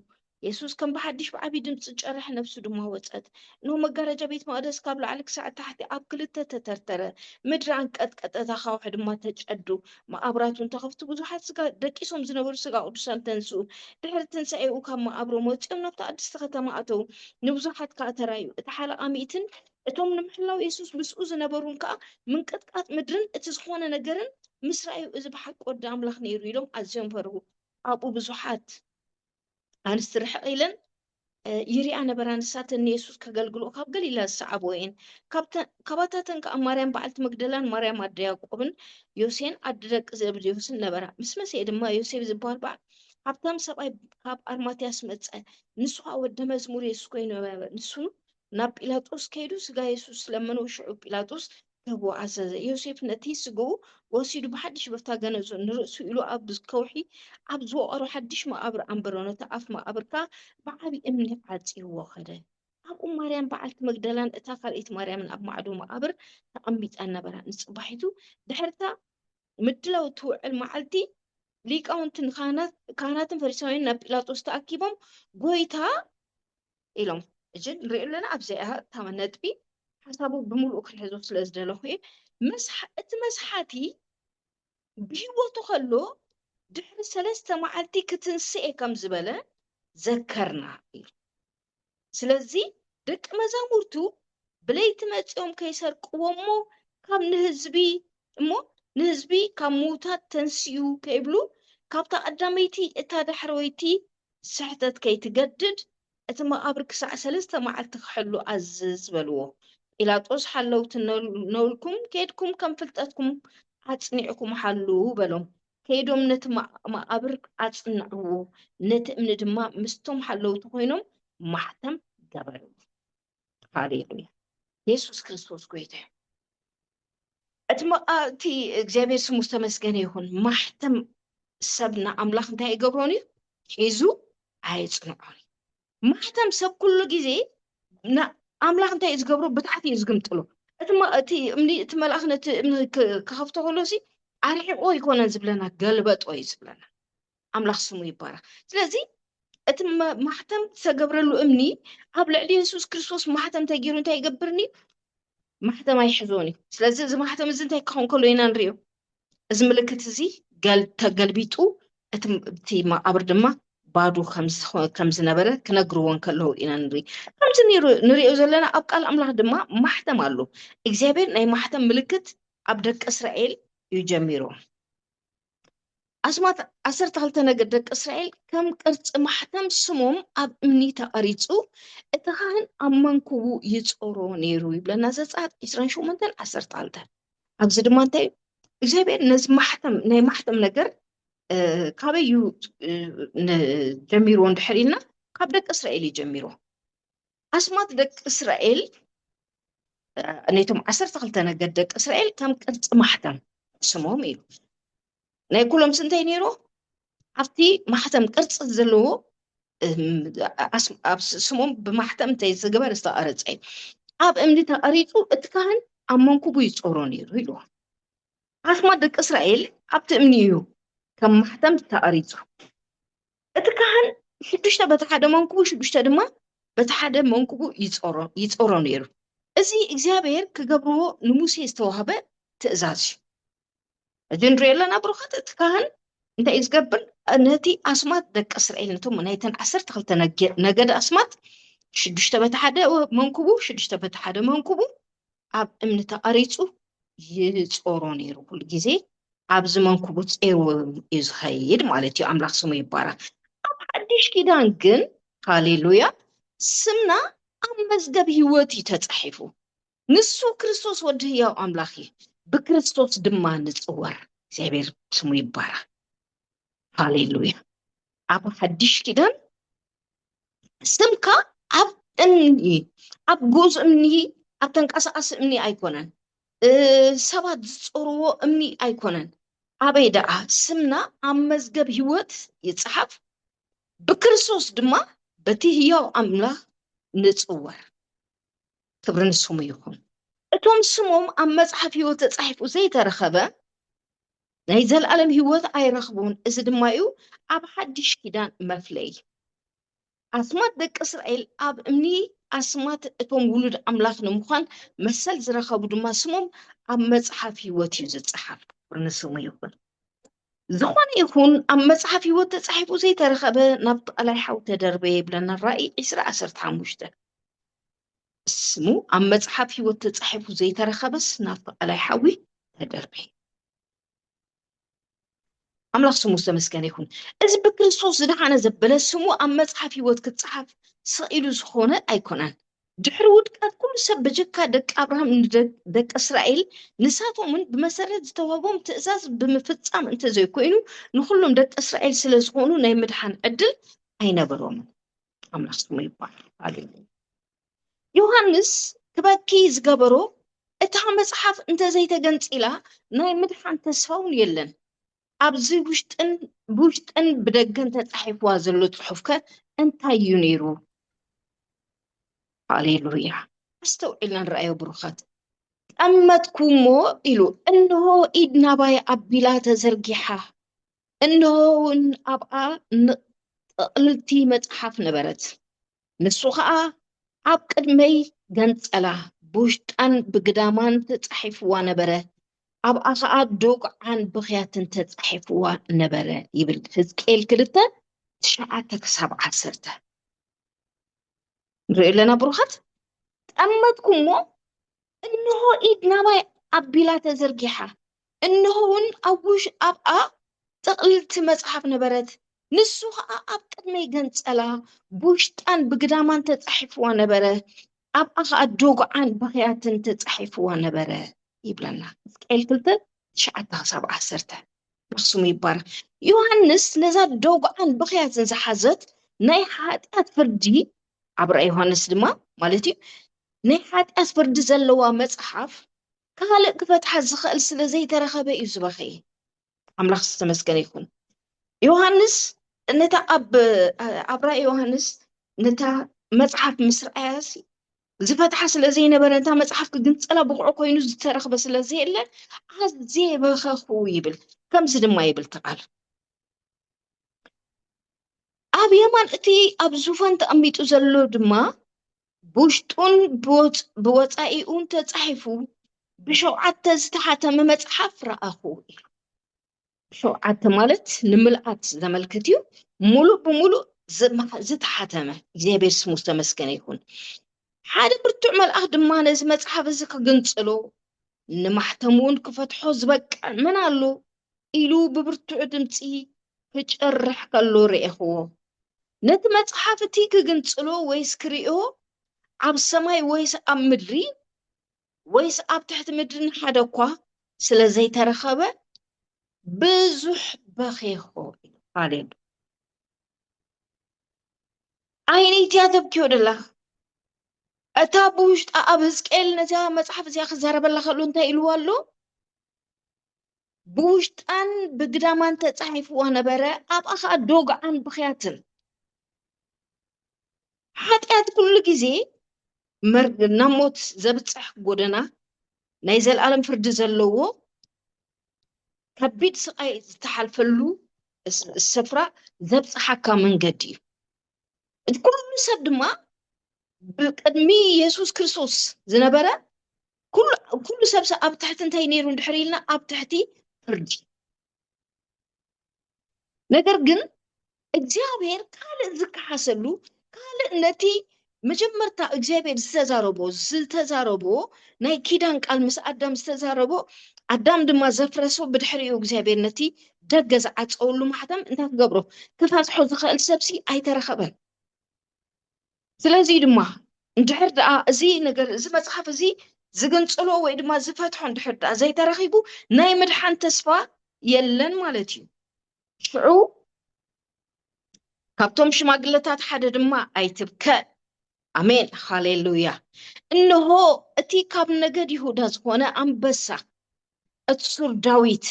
የሱስ ከም ብሓድሽ ብዓብይ ድምፂ ጨርሐ፣ ነፍሱ ድማ ወፀት። እነሆ መጋረጃ ቤት መቅደስ ካብ ላዕሊ ክሳብ ታሕቲ ኣብ ክልተ ተተርተረ፣ ምድሪ አንቀጥቀጠ፣ ኣኻውሕ ድማ ተጨዱ፣ መቃብራቱ እንተኸፍቱ ብዙሓት ስጋ ደቂሶም ዝነበሩ ስጋ ቅዱሳን ተንስኡ። ድሕሪ ትንሳኤኡ ካብ መቃብሮም ወፂኦም ናብቲ ቅድስቲ ከተማ ኣተው፣ ንብዙሓት ከዓ ተራዩ። እቲ ሓለቃ ሚእትን እቶም ንምሕላው የሱስ ምስኡ ዝነበሩን ከዓ ምንቅጥቃጥ ምድርን እቲ ዝኾነ ነገርን ምስ ረኣዩ እዚ ብሓቂ ወዲ ኣምላኽ ነይሩ ኢሎም ኣዝዮም ፈርሁ። ኣብኡ ብዙሓት ኣንስቲ ርሕቕ ኢለን ይሪኣ ነበራ። ንሳተን ንየሱስ ከገልግልኦ ካብ ገሊላ ዝሰዓብዎ እየን። ካባታተን ከዓ ማርያም በዓልቲ መግደላን ማርያም ኣደ ያዕቆብን ዮሴን ኣደ ደቂ ዘብዴዎስን ነበራ። ምስ መሲአ ድማ ዮሴፍ ዝበሃል በዓል ሃብታም ሰብኣይ ካብ ኣርማትያስ መፀ። ንሱ ከዓ ወደ መዝሙር የሱስ ኮይኑ ንሱ ናብ ጲላጦስ ከይዱ ስጋ የሱስ ስለመኖ ሽዑ ጲላጦስ ገቦ ኣዘዘ። ዮሴፍ ነቲ ስግኡ ወሲዱ ብሓድሽ በፍታ ገነዞ ንርእሱ ኢሉ ኣብ ከውሒ ኣብ ዝወቀሮ ሓድሽ መቃብር ኣንበሮ። ነቲ ኣፍ መቃብርካ ብዓብይ እምኒ ዓፂዎ ኸደ። ኣብኡ ማርያም በዓልቲ መግደላን እታ ካልኦት ማርያምን ኣብ ማዕዶ መቃብር ተቐሚጠን ነበራ። ንፅባሒቱ ድሕርታ ምድላው ትውዕል መዓልቲ ሊቃውንትን ካህናትን ፈሪሳውያን ናብ ጲላጦስ ተኣኪቦም ጎይታ ኢሎም እጅ ንሪኦ ኣለና። ኣብዚኣ ነጥቢ ሓሳቡ ብምሉእ ክንሕዞ ስለ ዝደለኹ እቲ መስሓቲ ብሂወቱ ከሎ ድሕሪ 3 መዓልቲ ክትንስኤ ከም ዝበለ ዘከርና እዩ። ስለዚ ደቂ መዛሙርቱ ብለይቲ መፂኦም ከይሰርቅዎሞ ካብ ንህዝቢ ካብ ምውታት ተንስኡ ከይብሉ ካብታ ቀዳመይቲ እታ ዳሕረወይቲ ስሕተት ከይትገድድ እቲ መቃብር ክሳዕ 3 መዓልቲ ክሕሉ ኣዝዝ በልዎ። ጲላጦስ ሓለውቲ ነብልኩም ከይድኩም ከም ፍልጠትኩም ኣፅኒዕኩም ሓሉ በሎም። ከይዶም ነቲ መቃብር ኣፅንዕዎ፣ ነቲ እምኒ ድማ ምስቶም ሓለውቲ ኮይኖም ማሕተም ገበሩ። ሃሌሉያ የሱስ ክርስቶስ ጎይታ። እቲ እግዚአብሔር ስሙ ዝተመስገነ ይሁን። ማሕተም ሰብና ኣምላኽ እንታይ ይገብሮን እዩ? ሒዙ ኣይፅንዖን። ማሕተም ሰብ ኩሉ ግዜ ኣምላኽ እንታይ እዩ ዝገብሮ? ብታሕቲ እዩ ዝግምጥሎ። እቲ መልኣኽ ነቲ እምኒ ክኸፍቶ ከሎሲ ኣርሒቆ ይኮነን ዝብለና፣ ገልበጦ እዩ ዝብለና። ኣምላኽ ስሙ ይባረክ። ስለዚ እቲ ማሕተም ዝተገብረሉ እምኒ ኣብ ልዕሊ የሱስ ክርስቶስ ማሕተም ተገይሩ እንታይ ይገብርኒ? ማሕተም ኣይሕዞን እዩ። ስለዚ እዚ ማሕተም እዚ እንታይ ክኸውን ከሎ ኢና ንሪኦ? እዚ ምልክት እዚ ተገልቢጡ እቲ መቃብር ድማ ባዶ ከም ዝነበረ ክነግርዎን ከለዉ ኢና ንርኢ። ከምዚ ንሪኦ ዘለና ኣብ ቃል ኣምላኽ ድማ ማሕተም ኣሎ። እግዚኣብሔር ናይ ማሕተም ምልክት ኣብ ደቂ እስራኤል እዩ ጀሚሮ። ኣስማት 12 ነገድ ደቂ እስራኤል ከም ቅርፂ ማሕተም ስሞም ኣብ እምኒ ተቐሪፁ እቲ ካህን ኣብ መንኩቡ ይፆሮ ነይሩ ይብለና ዘፀአት 28:12። ኣብዚ ድማ እንታይ እግዚኣብሔር ነዚ ማሕተም ናይ ማሕተም ነገር ካበዩ ጀሚሮ እንድሕር ኢልና ካብ ደቂ እስራኤል እዩ ጀሚሮ። ኣስማት ደቂ እስራኤል ነቶም 12 ነገድ ደቂ እስራኤል ከም ቅርፂ ማሕተም ስሞም እዩ። ናይ ኩሎም ስንታይ ነይሩ? ኣብቲ ማሕተም ቅርፂ ዘለዎ ኣብ ስሞም ብማሕተም እንታይ ዝገበር ዝተቐረፀ እዩ። ኣብ እምኒ ተቐሪፁ እቲ ካህን ኣብ መንኩቡ ይፆሮ ነይሩ ኢልዎ። ኣስማት ደቂ እስራኤል ኣብቲ እምኒ እዩ ከም ማሕተም ተቐሪፁ። እቲ ካህን 6 በቲ ሓደ መንኩቡ 6 ድማ በቲ ሓደ መንኩቡ ይፆሮ ነይሩ። እዚ እግዚኣብሔር ክገብርዎ ንሙሴ ዝተዋህበ ትእዛዝ እዩ። እዚ ንሪኦ ኣለና ብሩኻት። እቲ ካህን እንታይ ዝገብር ነቲ ኣስማት ደቂ እስራኤል ነቶም ናይተን 12 ነገድ ኣስማት ሽዱሽተ በቲ ሓደ መንኩቡ ሽዱሽተ በቲ ሓደ መንኩቡ ኣብ እምኒ ተቐሪፁ ይጾሮ ነይሩ ኩሉ ግዜ ኣብዚ መንኩቡ ፄው እዩ ዝኸይድ ማለት እዩ። ኣምላኽ ስሙ ይባረክ። ኣብ ሓድሽ ኪዳን ግን ሃሌሉያ ስምና ኣብ መዝገብ ህይወት እዩ ተጻሒፉ። ንሱ ክርስቶስ ወዲ ህያው ኣምላኽ እዩ። ብክርስቶስ ድማ ንጽወር። እግዚአብሔር ስሙ ይባረክ። ሃሌሉያ። ኣብ ሓድሽ ኪዳን ስምካ ኣብ እምኒ ኣብ ጉዝ እምኒ ኣብ ተንቀሳቐሲ እምኒ ኣይኮነን። ሰባት ዝጾርዎ እምኒ ኣይኮነን። ኣበይ ደኣ ስምና ኣብ መዝገብ ህይወት ይጽሓፍ። ብክርስቶስ ድማ በቲ ህያው ኣምላኽ ንጽወር። ክብሪ ንስሙ ይኹን። እቶም ስሞም ኣብ መጽሓፍ ህይወት ተጻሒፉ ዘይተረኸበ ናይ ዘለኣለም ህይወት ኣይረኽቡን። እዚ ድማ እዩ ኣብ ሓድሽ ኪዳን መፍለይ። ኣስማት ደቂ እስራኤል ኣብ እምኒ ኣስማት እቶም ውሉድ ኣምላኽ ንምዃን መሰል ዝረኸቡ ድማ ስሞም ኣብ መጽሓፍ ህይወት እዩ ዝጽሓፍ። ክብሪ ንስሙ ይኹን። ዝኾነ ይኹን ኣብ መጽሓፍ ህይወት ተጻሒፉ ዘይተረኸበ ናብ ቃላይ ሓዊ ተደርበየ ይብለና ራእይ 20:15 ስሙ ኣብ መጽሓፍ ህይወት ተጻሒፉ ዘይተረኸበስ ናብ ቃላይ ሓዊ ተደርበየ። ኣምላኽ ስሙ ዝተመስገነ ይኹን። እዚ ብክርስቶስ ዝደሓነ ዘበለ ስሙ ኣብ መጽሓፍ ህይወት ክትጽሓፍ ስኢሉ ዝኾነ ኣይኮነን። ድሕሪ ውድቀት ኩሉ ሰብ በጀካ ደቂ ኣብርሃም ደቂ እስራኤል ንሳቶምን ብመሰረት ዝተዋህቦም ትእዛዝ ብምፍጻም እንተዘይኮይኑ ንኩሎም ደቂ እስራኤል ስለ ዝኾኑ ናይ ምድሓን ዕድል ኣይነበሮምን። ኣምላኽ ስሙ ይባረክ። ሃሌሉያ። ዮሃንስ ክበኪ ዝገበሮ እታ መጽሓፍ እንተዘይተገንፂላ ናይ ምድሓን ተስፋውን የለን። ኣብዚ ውሽጥን ብደገን ተጻሒፍዋ ዘሎ ጽሑፍ ከ እንታይ እዩ ነይሩ? ሃሌሉያ። ኣስተውዒልና ንረኣዮ ብሩኻት። ጠመትኩሞ ኢሉ እንሆ ኢድ ናባይ ኣቢላ ተዘርጊሓ እንሆውን ኣብኣ ጥቕልልቲ መጽሓፍ ነበረት። ንሱ ከዓ ኣብ ቅድመይ ገንጸላ ብውሽጣን ብግዳማን ተጻሒፍዋ ነበረ። ኣብኣ ከዓ ዶግዓን ብኽያትን ተጻሒፍዋ ነበረ ይብል ሕዝቅኤል 2:9-10 ንሪኦ ኣለና ብሩኻት። ጠመትኩሞ እንሆ ኢድ ናባይ ኣቢላ ተዘርጊሓ እንሆውን ኣብኣ ጥቕልልቲ መጽሓፍ ነበረት። ንሱ ከዓ ኣብ ቅድመይ ገንጸላ ብውሽጣን ብግዳማን ተጻሒፍዋ ነበረ። ኣብኣ ከዓ ዶግዓን ብኽያትን ተጻሒፍዋ ነበረ ይብለና ሕዝቅኤል 2:9-10 ንክስሙ ይባረክ። ዮሃንስ ነዛ ዶግዓን ብኽያትን ዝሓዘት ናይ ሓጢኣት ፍርዲ ኣብ ራእይ ዮሃንስ ድማ ማለት እዩ ናይ ሓጢኣት ፍርዲ ዘለዋ መጽሓፍ ካልእ ክፈትሓ ዝኽእል ስለ ዘይተረኸበ እዩ ዝበኸየ። ኣምላኽ ዝተመስገነ ይኹን። ዮሃንስ ነታ ኣብ ራእይ ዮሃንስ ነታ መጽሓፍ ምስ ረኣያሲ ዝፈትሓ ስለ ዘይነበረ ነታ መጽሓፍ ክግንፀላ ብቑዑ ኮይኑ ዝተረኸበ ስለ ዘየለ ኣዝየ በኸኹ ይብል። ከምዚ ድማ ይብል ተቓል ኣብ የማን እቲ ኣብ ዙፋን ተቐሚጡ ዘሎ ድማ ብውሽጡን ብወፃኢኡን ተጻሒፉ ብ7 ዝተሓተመ መጽሓፍ ረኣኹ ኢሉ። 7 ማለት ንምልኣት ዘመልክት እዩ። ሙሉእ ብሙሉእ ዝተሓተመ። እግዚአብሔር ስሙ ዝተመስገነ ይኹን። ሓደ ብርቱዕ መልኣኽ ድማ ነዚ መጽሓፍ እዚ ክግንጽሎ ንማሕተሙን ክፈትሖ ዝበቅዕ መን ኣሎ ኢሉ ብብርቱዕ ድምፂ ክጭርሕ ከሎ ርኢኽዎ። ነቲ መጽሓፍ እቲ ክግንጽሎ ወይስ ክሪኦ ኣብ ሰማይ ወይስ ኣብ ምድሪ ወይስ ኣብ ትሕቲ ምድሪ ንሓደ እኳ ስለ ዘይተረኸበ ብዙሕ በኺኹ። ሃሌሉያ። ዓይነይትያ ተብኪዮ ደላ እታ ብውሽጣ ኣብ ሕዝቅኤል ነዛ መጽሓፍ እዚኣ ክዛረበላ ከሎ እንታይ ኢልዎ ኣሎ? ብውሽጣን ብግዳማን ተጻሒፍዋ ነበረ። ኣብኣ ከዓ ዶግዓን ብኽያትን። ሓጢኣት ኩሉ ግዜ ናብ ሞት ዘብፅሕ ጎደና ናይ ዘለኣለም ፍርዲ ዘለዎ ከቢድ ስቃይ ዝተሓልፈሉ ስፍራ ዘብፅሓካ መንገዲ እዩ። እቲ ኩሉ ሰብ ድማ ብቅድሚ ኢየሱስ ክርስቶስ ዝነበረ ኩሉ ሰብ ኣብ ትሕቲ እንታይ ነይሩ እንድሕር ኢልና ኣብ ትሕቲ ፍርዲ። ነገር ግን እግዚአብሔር ካልእ ዝከሓሰሉ ካልእ ነቲ مجمرتا እግዚአብሔር ዝተዛረቦ ናይ ኪዳን ቃል ምስ ኣዳም ዝተዛረቦ ኣዳም ድማ ዘፍረሶ ብድሕሪኡ እግዚአብሔር ነቲ ደገ ዝዓፀወሉ ማሕተም እንታይ ክገብሮ ክፈትሖ ዝኽእል ሰብሲ ኣይተረኸበን። ስለዚ ድማ እንድሕር ደኣ እዚ ነገር እዚ መፅሓፍ እዚ ዝግንፅሎ ወይ ድማ ዝፈትሖ እንድሕር ደኣ ዘይተረኺቡ ናይ ምድሓን ተስፋ የለን ማለት እዩ። ሽዑ ካብቶም ሽማግለታት ሓደ ድማ ኣይትብከ። አሜን ሃሌሉያ። እነሆ እቲ ካብ ነገድ ይሁዳ ዝኾነ አንበሳ እቲ ሱር ዳዊት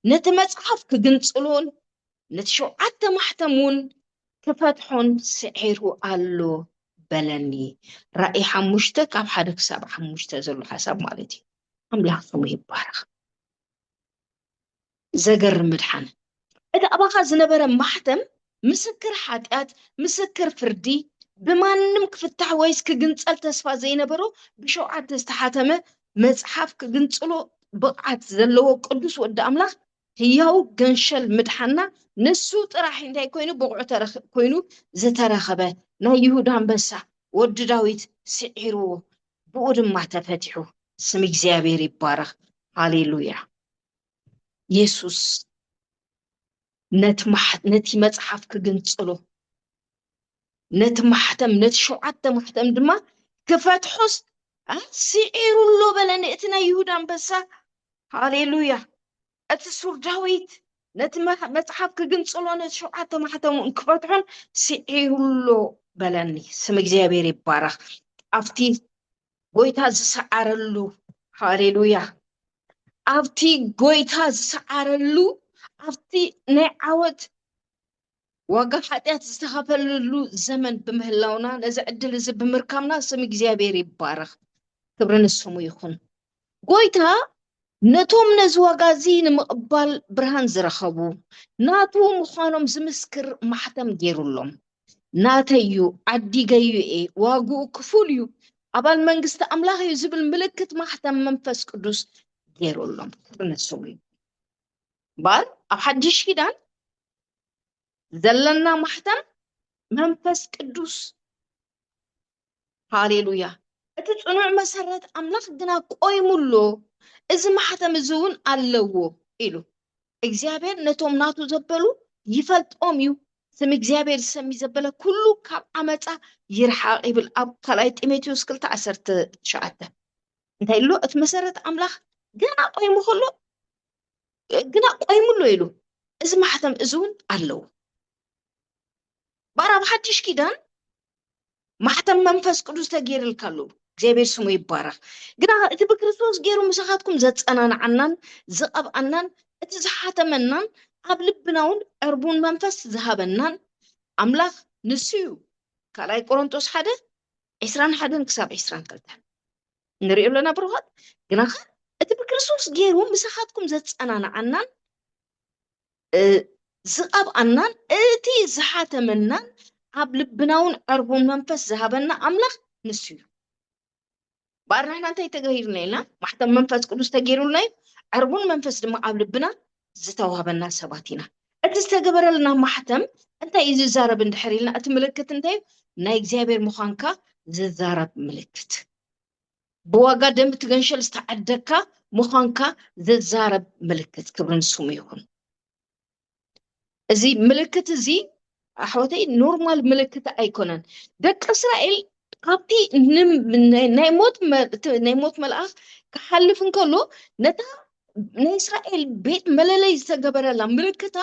ነቲ መጽሐፍ ክግንጽሎን ነቲ ሸውዓተ ማሕተሙን ክፈትሖን ስዒሩ ኣሎ በለኒ። ራእይ 5 ካብ 1 ክሳብ 5 ዘሎ ሓሳብ ማለት እዩ። አምላክ ስሙ ይባረክ። ዘገርም ምድሓን እቲ ኣባኻ ዝነበረ ማሕተም ምስክር ሓጢአት ምስክር ፍርዲ ብማንም ክፍታሕ ወይስ ክግንጸል ተስፋ ዘይነበሮ ብሸውዓተ ዝተሓተመ መጽሓፍ ክግንጽሎ ብቕዓት ዘለዎ ቅዱስ ወዲ ኣምላኽ ህያው ገንሸል ምድሓና ንሱ ጥራሕ እንታይ ኮይኑ ብቑዕ ኮይኑ ዝተረኸበ ናይ ይሁዳ አንበሳ ወዲ ዳዊት ስዒርዎ ብኡ ድማ ተፈቲሑ። ስም እግዚአብሔር ይባረክ። ሃሌሉያ። ኢየሱስ ነቲ መጽሐፍ ክግንጽሎ ነቲ ማሕተም ነቲ ሸውዓተ ማሕተም ድማ ክፈትሖስ ስዒሩሎ በለኒ። እቲ ናይ ይሁዳ አንበሳ ሃሌሉያ እቲ ሱር ዳዊት ነቲ መጽሐፍ ክግንጽሎ ነቲ ሸውዓተ ማሕተሙ ክፈትሖን ስዒሩሎ በለኒ። ስም እግዚአብሔር ይባረክ። ኣብቲ ጎይታ ዝሰዓረሉ ሃሌሉያ ኣብቲ ጎይታ ዝሰዓረሉ ኣብቲ ናይ ዓወት ዋጋ ሓጢአት ዝተኸፈለሉ ዘመን ብምህላውና ነዚ ዕድል እዚ ብምርካብና ስም እግዚአብሔር ይባረክ። ክብሪ ንስሙ ይኹን። ጎይታ ነቶም ነዚ ዋጋ እዚ ንምቕባል ብርሃን ዝረኸቡ ናቱ ምዃኖም ዝምስክር ማሕተም ገይሩሎም ናተዩ ዓዲገዩ ዋግኡ ክፉል እዩ ኣባል መንግስቲ ኣምላኽ እዩ ዝብል ምልክት ማሕተም መንፈስ ቅዱስ ገይሩሎም። ክብሪ ንስሙ ይኹን። ባር ኣብ ሓድሽ ኪዳን ዘለና ማሕተም መንፈስ ቅዱስ ሃሌሉያ እቲ ጽኑዕ መሰረት ኣምላኽ ግና ቆይሙሎ እዚ ማሕተም እዚ እውን ኣለዎ ኢሉ እግዚአብሔር ነቶም ናቱ ዘበሉ ይፈልጦም እዩ። ስም እግዚአብሔር ሰሚ ዘበለ ኩሉ ካብ ዓመፃ ይርሓቅ ይብል ኣብ 2 ጢሞቴዎስ 2:19 እንታይ ኢሉ እቲ መሰረት ኣምላኽ ግና ቆይሙ ከሎ ግና ቆይሙሎ ኢሉ እዚ ማሕተም እዚ እውን ኣለዎ። ባራ ብሓድሽ ኪዳን ማሕተም መንፈስ ቅዱስ ተገይርልካሉ እግዚአብሔር ስሙ ይባረክ። ግና እቲ ብክርስቶስ ገይሩ ምሳኻትኩም ዘጸናንዓናን ዝቐብአናን እቲ ዝሓተመናን ኣብ ልብናውን ዕርቡን መንፈስ ዝሃበናን ኣምላኽ ንሱ እዩ። 2 ቆሮንቶስ 1:21 ክሳብ 22 ንሪኦ ኣለና ብሩኻት። ግና እቲ ብክርስቶስ ገይሩ ምሳኻትኩም ዘጸናንዓናን ዝቐብአናን እቲ ዝሓተመናን ኣብ ልብናውን ዕርቡን መንፈስ ዝሃበና ኣምላኽ ንሱ እዩ። ባርናሕና እንታይ ተገይሩና ኢልና ማሕተም መንፈስ ቅዱስ ተገይሩልና እዩ። ዕርቡን መንፈስ ድማ ኣብ ልብና ዝተዋሃበና ሰባት ኢና። እቲ ዝተገበረልና ማሕተም እንታይ እዩ ዝዛረብ እንድሕር ኢልና እቲ ምልክት እንታይ እዩ? ናይ እግዚአብሔር ምዃንካ ዝዛረብ ምልክት ብዋጋ ደም ትገንሸል ዝተዓደካ ምዃንካ ዝዛረብ ምልክት። ክብሪ ንስሙ ይኹን። እዚ ምልክት እዚ ኣሕወተይ ኖርማል ምልክት ኣይኮነን። ደቂ እስራኤል ካብቲ ናይ ሞት መልኣኽ ክሓልፍ እንከሎ ነታ ናይ እስራኤል ቤት መለለይ ዝተገበረላ ምልክታ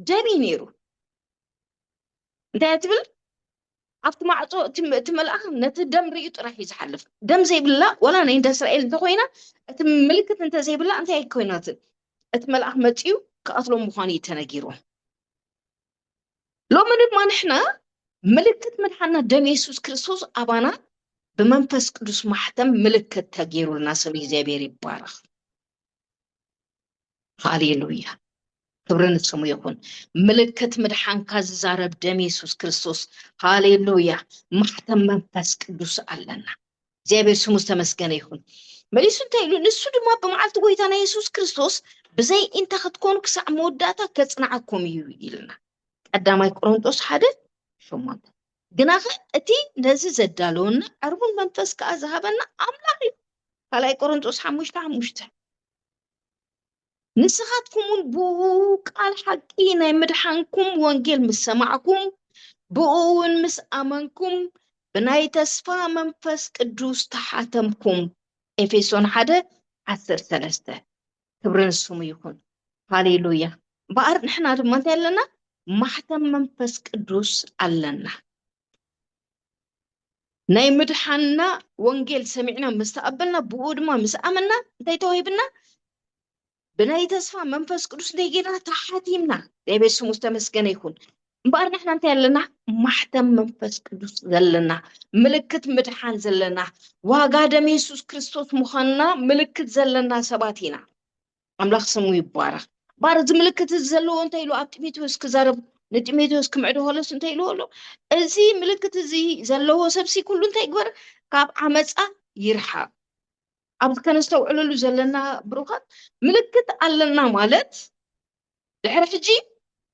ደም ነይሩ። እንታይ ትብል? ኣብቲ ማዕፆ እቲ መልኣኽ ነቲ ደም ርኡ ጥራሕ እዩ ዝሓልፍ። ደም ዘይብላ ወላ ናይ እንደ እስራኤል እንተኮይና እቲ ምልክት እንተዘይብላ እንታይ ኣይኮይናትን እቲ መልኣኽ መፅኡ ክቐትሎም ምዃኑ እዩ ተነጊሮም። ሎሚ ድማ ንሕና ምልክት መድሓና ደም ኢየሱስ ክርስቶስ ኣባና ብመንፈስ ቅዱስ ማሕተም ምልክት ተገይሩልና። ስም እግዚአብሔር ይባረክ። ሃሌሉያ ክብሪ ንስሙ ይኹን። ምልክት ምድሓንካ ዝዛረብ ደም ኢየሱስ ክርስቶስ ሃሌሉያ ማሕተም መንፈስ ቅዱስ ኣለና። እግዚአብሔር ስሙ ዝተመስገነ ይኹን። መሊሱ እንታይ ኢሉ? ንሱ ድማ ብመዓልቲ ጎይታና ኢየሱስ ክርስቶስ ብዘይ እንተ ክትኮኑ ክሳዕ መወዳእታ ከጽንዓኩም እዩ ኢልና። 1 ቆሮንቶስ 1:8 ግናኸ እቲ ነዚ ዘዳለወና ዕርቡን መንፈስ ከዓ ዝሃበና ኣምላኽ እዩ። ካልኣይ ቆሮንጦስ 5:5 ንስኻትኩምን ብኡ ቃል ሓቂ ናይ ምድሓንኩም ወንጌል ምስ ሰማዕኩም ብኡ እውን ምስ ኣመንኩም ብናይ ተስፋ መንፈስ ቅዱስ ተሓተምኩም። ኤፌሶን 1:13 ክብሪ ንስሙ ይኹን። ሃሌሉያ። በኣር ንሕና ድማ እንታይ ኣለና? ማሕተም መንፈስ ቅዱስ ኣለና። ናይ ምድሓንና ወንጌል ሰሚዕና ምስ ተቐበልና ብኡ ድማ ምስ ኣመና እንታይ ተዋሂብና? ብናይ ተስፋ መንፈስ ቅዱስ ናይ ጌና ተሓቲምና። እግዚአብሔር ስሙ ዝተመስገነ ይኹን። እምበኣር ንሕና እንታይ ኣለና? ማሕተም መንፈስ ቅዱስ ዘለና፣ ምልክት ምድሓን ዘለና፣ ዋጋ ደም ኢየሱስ ክርስቶስ ምዃንና ምልክት ዘለና ሰባት ኢና። ኣምላኽ ስሙ ይባረኽ። ባር እዚ ምልክት እዚ ዘለዎ እንታይ ኢሉ ኣብ ጢሞቴዎስ ክዛረብ ንጢሞቴዎስ ክምዕድሆለስ እንታይ ኢሉ ኣሎ? እዚ ምልክት እዚ ዘለዎ ሰብሲ ኩሉ እንታይ ይግበር? ካብ ዓመፃ ይርሓቅ። ኣብዚ ከነስተውዕለሉ ዘለና ብሩኻት ምልክት ኣለና ማለት ድሕሪ ሕጂ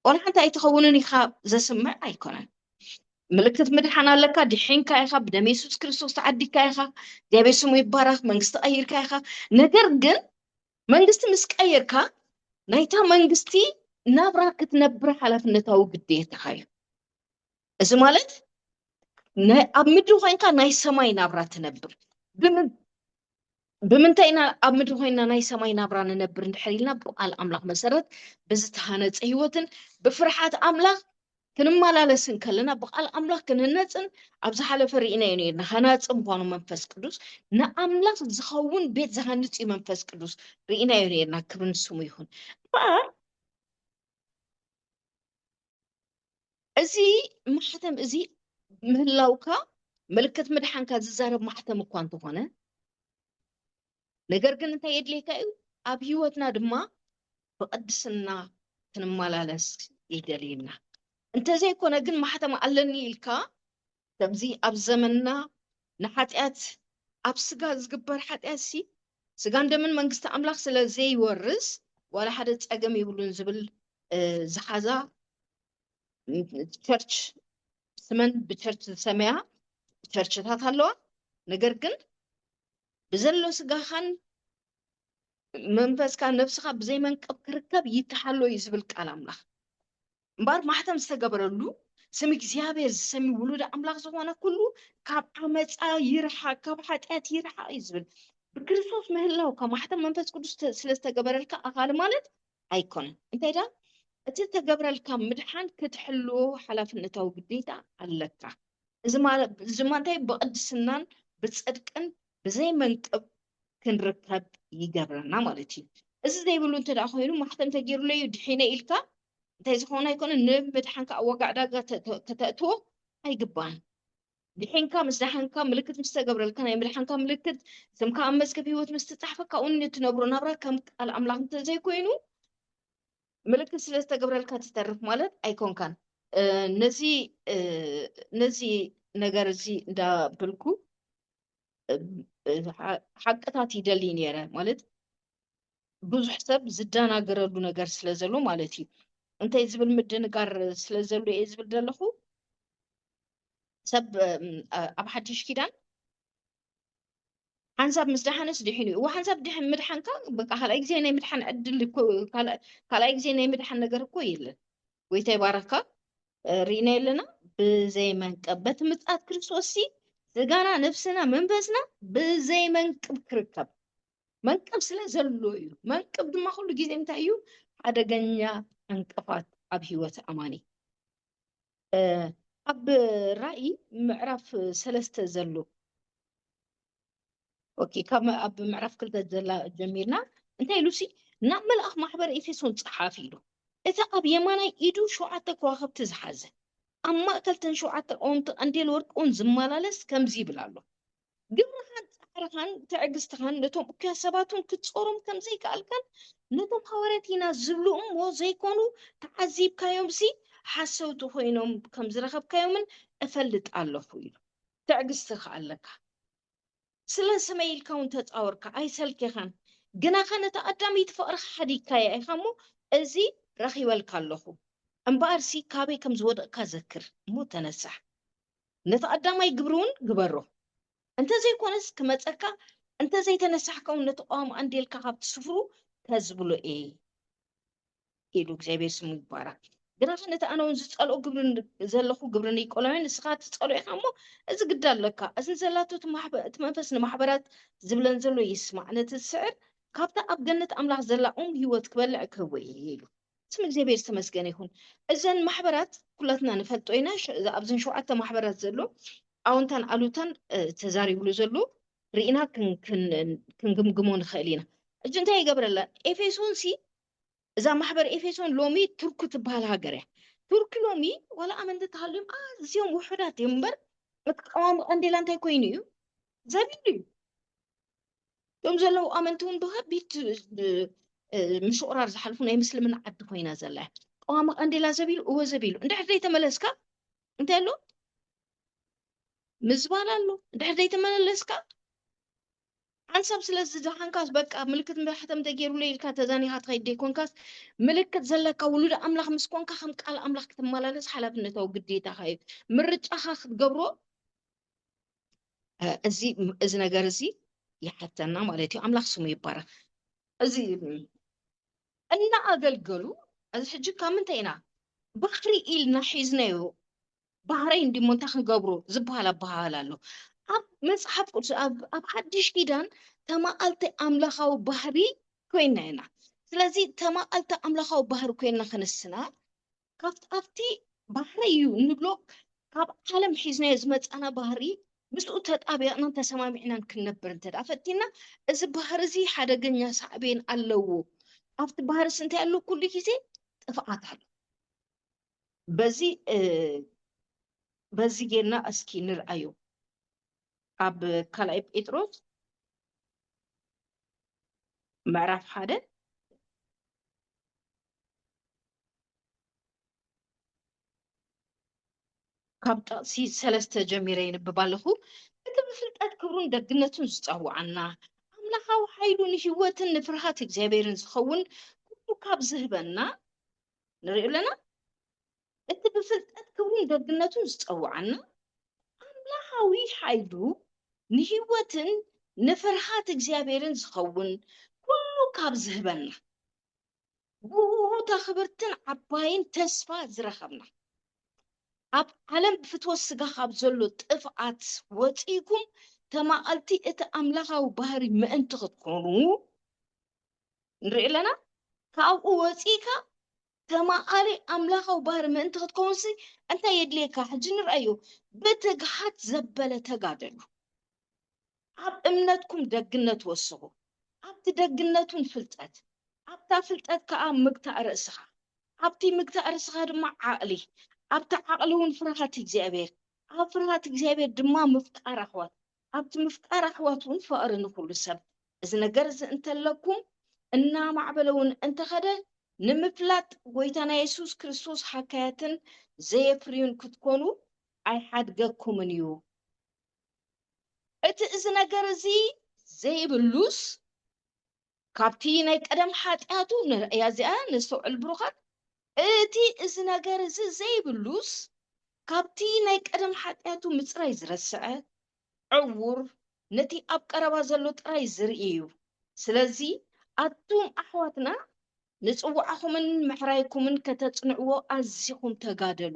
ቆልዓ እንታይ ትኸውንን ኢኻ ዘስምዕ ኣይኮነን። ምልክት ምድሓን ኣለካ፣ ድሒንካ ኢኻ፣ ብደም ኢየሱስ ክርስቶስ ተዓዲግካ ኢኻ፣ እግዚአብሔር ስሙ ይባረኽ፣ መንግስቲ ቀይርካ ኢኻ። ነገር ግን መንግስቲ ምስ ቀይርካ ናይታ መንግስቲ ናብራ ክትነብር ሓላፍነታዊ ግዴታኻ እዩ። እዚ ማለት ኣብ ምድሪ ኮይንካ ናይ ሰማይ ናብራ ትነብር። ብምንታይ ኢና ኣብ ምድሪ ኮይንና ናይ ሰማይ ናብራ ንነብር እንድሕር ኢልና? ብቃል ኣምላኽ መሰረት ብዝተሃነፀ ህይወትን ብፍርሓት ኣምላኽ ክንመላለስን ከለና ብቃል ኣምላኽ ክንህነፅን ኣብ ዝሓለፈ ርኢናዮ ነርና። ሃናፂ ምዃኑ መንፈስ ቅዱስ ንኣምላኽ ዝኸውን ቤት ዝሃንፅ እዩ መንፈስ ቅዱስ ርኢናዮ ነርና። ክብሪ ንስሙ ይኹን። እዚ ማሕተም እዚ ምህላውካ ምልክት ምድሓንካ ዝዛረብ ማሕተም እኳ እንተኾነ ነገር ግን እንታይ የድልየካ እዩ? ኣብ ህይወትና ድማ ብቅድስና ክንመላለስ ይደልየና። እንተዘይኮነ ግን ማሕተም ኣለኒ ኢልካ ከምዚ ኣብ ዘመንና ንሓጢኣት ኣብ ስጋ ዝግበር ሓጢኣት ሲ ስጋን ደምን መንግስቲ ኣምላኽ ስለ ዘይወርስ ዋላ ሓደ ፀገም ይብሉን ዝብል ዝሓዛ ቸርች ስመን ብቸርች ዝሰመያ ቸርችታት ኣለዋ። ነገር ግን ብዘሎ ስጋኻን መንፈስካ ነፍስካ ብዘይ መንቀብ ክርከብ ይተሓሎ እዩ ዝብል ቃል ኣምላኽ። እምበር ማሕተም ዝተገበረሉ ስም እግዚኣብሔር ዝሰሚ ውሉድ ኣምላኽ ዝኾነ ኩሉ ካብ ዓመፃ ይርሓቅ፣ ካብ ሓጢኣት ይርሓቅ እዩ ዝብል። ብክርስቶስ ምህላውካ ማሕተም መንፈስ ቅዱስ ስለዝተገበረልካ ኣካል ማለት ኣይኮነን። እንታይ ዳ እቲ ተገብረልካ ምድሓን ክትሕልዎ ሓላፍነታዊ ግዴታ ኣለካ። እዚ እንታይ ብቅድስናን ብፅድቅን ብዘይ መንቅብ ክንርከብ ይገብረና ማለት እዩ። እዚ ዘይብሉ እንተዳ ኮይኑ ማሕተም ተገይሩለ እዩ ድሒነ ኢልካ እንታይ ዝኾነ ኣይኮነን። ንምድሓንካ ኣወጋዕ ዳጋ ከተእትዎ ኣይግባን። ድሒንካ ምስ ዳሓንካ ምልክት ምስ ተገብረልካ ናይ ምድሓንካ ምልክት ስምካ ኣብ መዝገብ ህይወት ምስ ተፃሕፈካ እውን ትነብሮ ናብራ ከም ቃል ኣምላኽ እንተዘይኮይኑ ምልክት ስለዝተገብረልካ ትተርፍ ማለት ኣይኮንካን። ነዚ ነገር እዚ እንዳብልኩ ሓቅታት ይደሊ ነይረ ማለት ብዙሕ ሰብ ዝደናገረሉ ነገር ስለዘሎ ማለት እዩ። እንታይ ዝብል ምድንጋር ስለዘሎ እየ ዝብል ዘለኹ ሰብ ኣብ ሓድሽ ኪዳን ሓንሳብ ምስ ዳሓነስ ድሒኑ እዩ። ሓንሳብ ምድሓንካ በቃ ካልኣይ ግዜ ናይ ምድሓን ዕድል ካልኣይ ግዜ ናይ ምድሓን ነገር እኮ የለን። ጎይታ ይባረካ። ርኢና የለና ብዘይ መንቀብ በቲ ምጽኣት ክርስቶስ ስጋና ነፍስና መንፈስና ብዘይ መንቅብ ክርከብ መንቅብ ስለ ዘሎ እዩ። መንቅብ ድማ ኩሉ ግዜ እንታይ እዩ? ሓደገኛ ዕንቅፋት ኣብ ህይወት ኣማኒ። ኣብ ራእይ ምዕራፍ 3 ዘሎ ካብ ኣብ ምዕራፍ 2 ዘላ ጀሚርና እንታይ ኢሉ ናብ መልኣኽ ማሕበር ኤፌሶን ፀሓፍ ኢሉ እቲ ኣብ የማናይ ኢዱ 7 ከዋኽብቲ ዝሓዘ ኣብ ማእከልተን 7 ቀወምቲ ቀንዴል ወርቂ እውን ዝመላለስ ከምዚ ይብል ኣሎ። ግብርኻን ፃዕርኻን ትዕግስትኻን ነቶም እኩያት ሰባቱን ክትጾሮም ከምዘይከኣልካን ነቶም ሓዋርያት ኢና ዝብሉ እሞ ዘይኮኑ ተዓዚብካዮም ሓሰውቲ ኮይኖም ከም ዝረኸብካዮምን እፈልጥ ኣለኹ ኢሉ። ትዕግስትኻ ኣለካ ስለ ሰመይ ኢልካ እውን ተፃወርካ ኣይሰልኬኻን ግና ነቲ ቀዳመይቲ ፍቅርካ ሓዲግካዮ ኢኻ እሞ እዚ ረኺበልካ ኣለኹ እምበኣር ካበይ ከም ዝወደቕካ ዘክር እሞ ተነሳሕ። نتقدماي جبرون جبره انت زي كونس كمتصكا انت زي تنسحكو نتقام انديل كاب تسفرو كزبلو ايه إلو እግዚአብሔር ስሙ ይባረክ ግራፍ ነታ አነውን ዝጸልኦ ግብርን ዘለኹ ግብርን ይቆላን ስኻት ዝጸልኦ ኢኻ እሞ እዚ ግድ ኣለካ እዚ ዘላቶት ማሕበት መንፈስ ንማሕበራት ዝብለን ዘሎ ይስማዕ ነቲ ስዕር ካብታ ኣብ ገነት ኣምላኽ ዘላኦም ህይወት ክበልዕ ክህወይ ኢሉ ስም እግዚአብሔር ተመስገነ ይሁን እዘን ማሕበራት ኩላትና ንፈልጦ ኢና ኣብዘን ሸውዓተ ማሕበራት ዘሎ ኣውንታን ኣሉታን ተዛሪብሉ ዘሎ ርኢና ክንግምግሞ ንኽእል ኢና እጅ እንታይ ይገብረላ ኤፌሶን ሲ إذا محبر إفيسون لومي تركو تبها الهاجرة ترك لومي ولا أمن تتعلم زيهم وحدات يمبر قوام عندي لان تكوينيو زبيلي يوم زلوا أمنتون بها بيت مش قرار زحلفون أي مسلم من عد كوينا زله قوام عندي لا زبيل هو زبيل أنت حديت ملسكا أنت له مزبالة له أنت حديت ملسكا أنسب سلسلة زحان كاس بق ملكت محتم تجير ولي كاتزاني هات غير ديكون كاس ملكت زلك ولود أملاخ مسكون كخم قال أملاخ تمالالس حلب نتو قديتا خاي مرج أخاخ قبرو أزي إزنا جرزي يحتنا مالتي أملاخ سمي برا أزي أنا أقلقلو أزي حجي كامن تينا بخري إلنا حيزنايو بحرين دي منتخن قبرو زبالا بحالالو أب مصحف قدس أب حدش كيدان تماقلت أملاخاو بحري كوينينا سلازي تماقلت أملاخاو بحر كويننا خنسنا كافت أفتي بحريو نبلو كاب عالم حيزنا يزمت أنا بحري بسلو تتابع أنا تسمامعنا كنبر انتد أفتينا إذا بحر زي حدا قنيا صعبين اللو أفت بحر سنتي اللو كل كيزي تفعات هلو بزي جينا أسكي نرأيو أب كلاي بيتروس معرف حدا كابتا سي سلسته جميرين ببالخو انت بفلطات كبرون دغنتون زصوعنا املاحاو حيلون هيوتن نفرحات እግዚአብሔርን ዝኸውን ኩሉ ካብ ዝህበና ንሪኦ ለና እቲ ብፍልጠት ክብሩን ደግነቱን ዝፀውዓና ኣምላኻዊ ሓይሉ ንህይወትን ንፍርሃት እግዚኣብሔርን ዝኸውን ኩሉ ካብ ዝህበና ብውሁታ ክብርትን ዓባይን ተስፋ ዝረኸብና ኣብ ዓለም ብፍትወት ስጋ ካብ ዘሎ ጥፍኣት ወፂኩም ተማቐልቲ እቲ ኣምላኻዊ ባህሪ ምእንቲ ክትኮኑ ንሪኦ ኣለና ካብኡ ወፂካ ተማቐሊ ኣምላኻዊ ባህሪ ምእንቲ ክትኮኑ እንታይ የድልየካ ሕጂ ንርአዩ ብትግሓት ዘበለ ተጋደሉ ኣብ እምነትኩም ደግነት ወስኹ ኣብቲ ደግነቱን ፍልጠት ኣብታ ፍልጠት ከዓ ምግታእ ርእስኻ ኣብቲ ምግታእ ርእስኻ ድማ ዓቕሊ ኣብቲ ዓቕሊ እውን ፍርሃት እግዚኣብሔር ኣብ ፍርሃት እግዚኣብሔር ድማ ምፍቃር ኣሕዋት ኣብቲ ምፍቃር ኣሕዋት እውን ፍቕሪ ንኩሉ ሰብ እዚ ነገር እዚ እንተለኩም እናማዕበለ እውን እንተኸደ ንምፍላጥ ጎይታና የሱስ ክርስቶስ ሓካያትን ዘየፍርዩን ክትኮኑ ኣይሓድገኩምን እዩ እቲ እዚ ነገር እዚ ዘይብሉስ ካብቲ ናይ ቀደም ሓጢኣቱ ንርአያ እዚኣ ነስተውዕል ብሩኻት እቲ እዚ ነገር እዚ ዘይብሉስ ካብቲ ናይ ቀደም ሓጢኣቱ ምፅራይ ዝረስዐ ዕውር ነቲ ኣብ ቀረባ ዘሎ ጥራይ ዝርኢ እዩ ስለዚ ኣቱም ኣሕዋትና ንፅዋዕኹምን ምሕራይኩምን ከተፅንዕዎ ኣዝኹም ተጋደሉ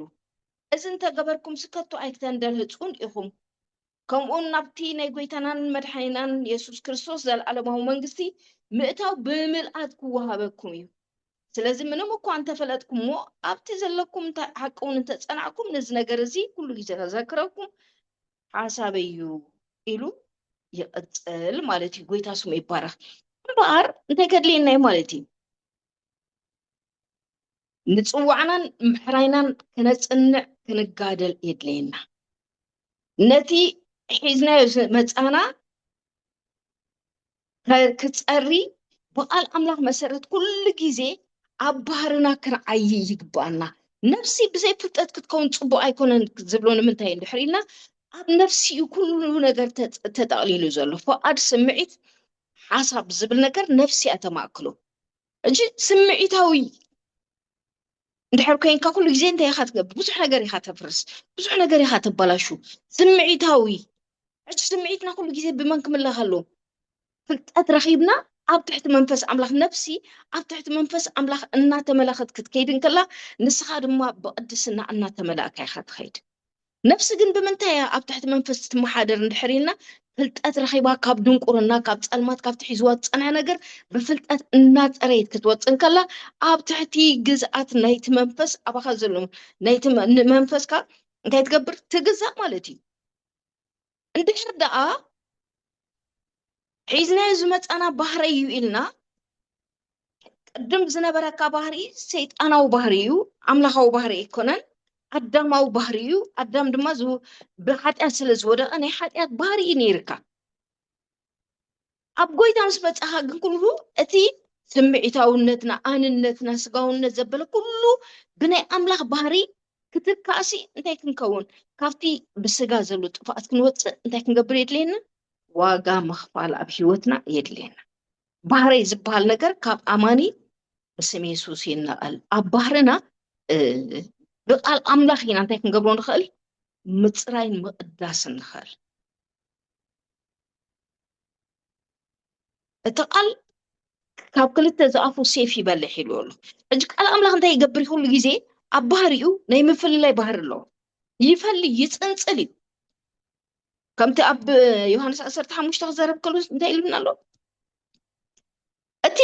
እዚ እንተገበርኩም ስከቱ ኣይክተንደልህፁን ኢኹም ከምኡን ናብቲ ናይ ጎይታናን መድሓኒናን የሱስ ክርስቶስ ዘለዓለማዊ መንግስቲ ምእታው ብምልኣት ክወሃበኩም እዩ ስለዚ ምንም እኳ እንተፈለጥኩም ሞ ኣብቲ ዘለኩም ሓቀውን እንተፀናዕኩም ነዚ ነገር እዚ ኩሉ ግዜ ተዘክረኩም ሓሳበዩ ኢሉ ይቕፅል ማለት እዩ ጎይታ ስሙ ይባረኽ እምበኣር እንታይ ከድልየና እዩ ማለት እዩ ንፅዋዕናን ምሕራይናን ክነፅንዕ ክንጋደል የድልየና ነቲ ሒዝናዮ መፃና ክፀሪ በቃል ኣምላኽ መሰረት ኩሉ ግዜ ኣብ ባህርና ክንዓይ ይግባአና ነፍሲ ብዘይ ፍልጠት ክትከውን ፅቡቅ ኣይኮነን ዝብሎ ንምንታይ እንድሕር ኢልና ኣብ ነፍሲኡ ኩሉ ነገር ተጠቕሊሉ ዘሎ ፈቃድ ስምዒት ሓሳብ ዝብል ነገር ነፍሲ እያ ተማእክሎ እንጂ ስምዒታዊ እንድሕር ኮይንካ ኩሉ ግዜ እንታይ ኢኻ ትገብር? ብዙሕ ነገር ኢኻ ተፍርስ፣ ብዙሕ ነገር ኢኻ ተበላሹ። ስምዒታዊ ሕጂ ስምዒትና ኩሉ ግዜ ብመን ክምለኽ ኣለዎ? ፍልጠት ረኺብና ኣብ ትሕቲ መንፈስ ኣምላኽ ነፍሲ ኣብ ትሕቲ መንፈስ ኣምላኽ እናተመላኸት ክትከይድ እንከላ ንስኻ ድማ ብቅድስና እናተመላእካ ኢኻ ትኸይድ። ነፍሲ ግን ብምንታይ እያ ኣብ ትሕቲ መንፈስ ትመሓደር እንድሕር ኢልና ፍልጠት ረኺባ ካብ ድንቁርና ካብ ፀልማት ካብቲ ሒዝዋ ዝፀንሐ ነገር ብፍልጠት እናፀረየት ክትወፅእ እንከላ ኣብ ትሕቲ ግዝኣት ናይቲ መንፈስ ኣባኻ ዘሎ ናይቲ መንፈስካ እንታይ ትገብር? ትግዛእ ማለት እዩ። እንድሕር ደኣ ሒዝናዮ ዝመፀና ባህሪ እዩ ኢልና ቅድም ዝነበረካ ባህሪ ሰይጣናዊ ባህሪ እዩ፣ ኣምላኻዊ ባህሪ ኣይኮነን፣ ኣዳማዊ ባህሪ እዩ። ኣዳም ድማ ብሓጢኣት ስለ ዝወደቐ ናይ ሓጢኣት ባህሪ እዩ ነይርካ። ኣብ ጎይታ ምስ በፃኻ ግን ኩሉ እቲ ስምዒታውነትና ኣንነትና ስጋውነት ዘበለ ኩሉ ብናይ ኣምላኽ ባህሪ ክትካእሲ እንታይ ክንከውን? ካብቲ ብስጋ ዘሎ ጥፋኣት ክንወፅእ እንታይ ክንገብር የድልየና? ዋጋ ምኽፋል ኣብ ሂወትና የድልየና። ባህሪ ዝበሃል ነገር ካብ ኣማኒ ብስም የሱስ ይነቐል። ኣብ ባህርና ብቃል ኣምላኽ ኢና እንታይ ክንገብሮ ንኽእል? ምፅራይን ምቕዳስን ንኽእል። እቲ ቃል ካብ ክልተ ዝኣፉ ሴፍ ይበልሕ ኢሉ ኣሎ። ሕጂ ቃል ኣምላኽ እንታይ ይገብር? ኩሉ ግዜ ኣብ ባህሪኡ ናይ ምፍልላይ ባህሪ ኣለዎ። ይፈሊ ይፅንፅል እዩ። ከምቲ ኣብ ዮሃንስ 15 ክዘረብ ከሎ እንታይ ኢሉና ኣሎ? እቲ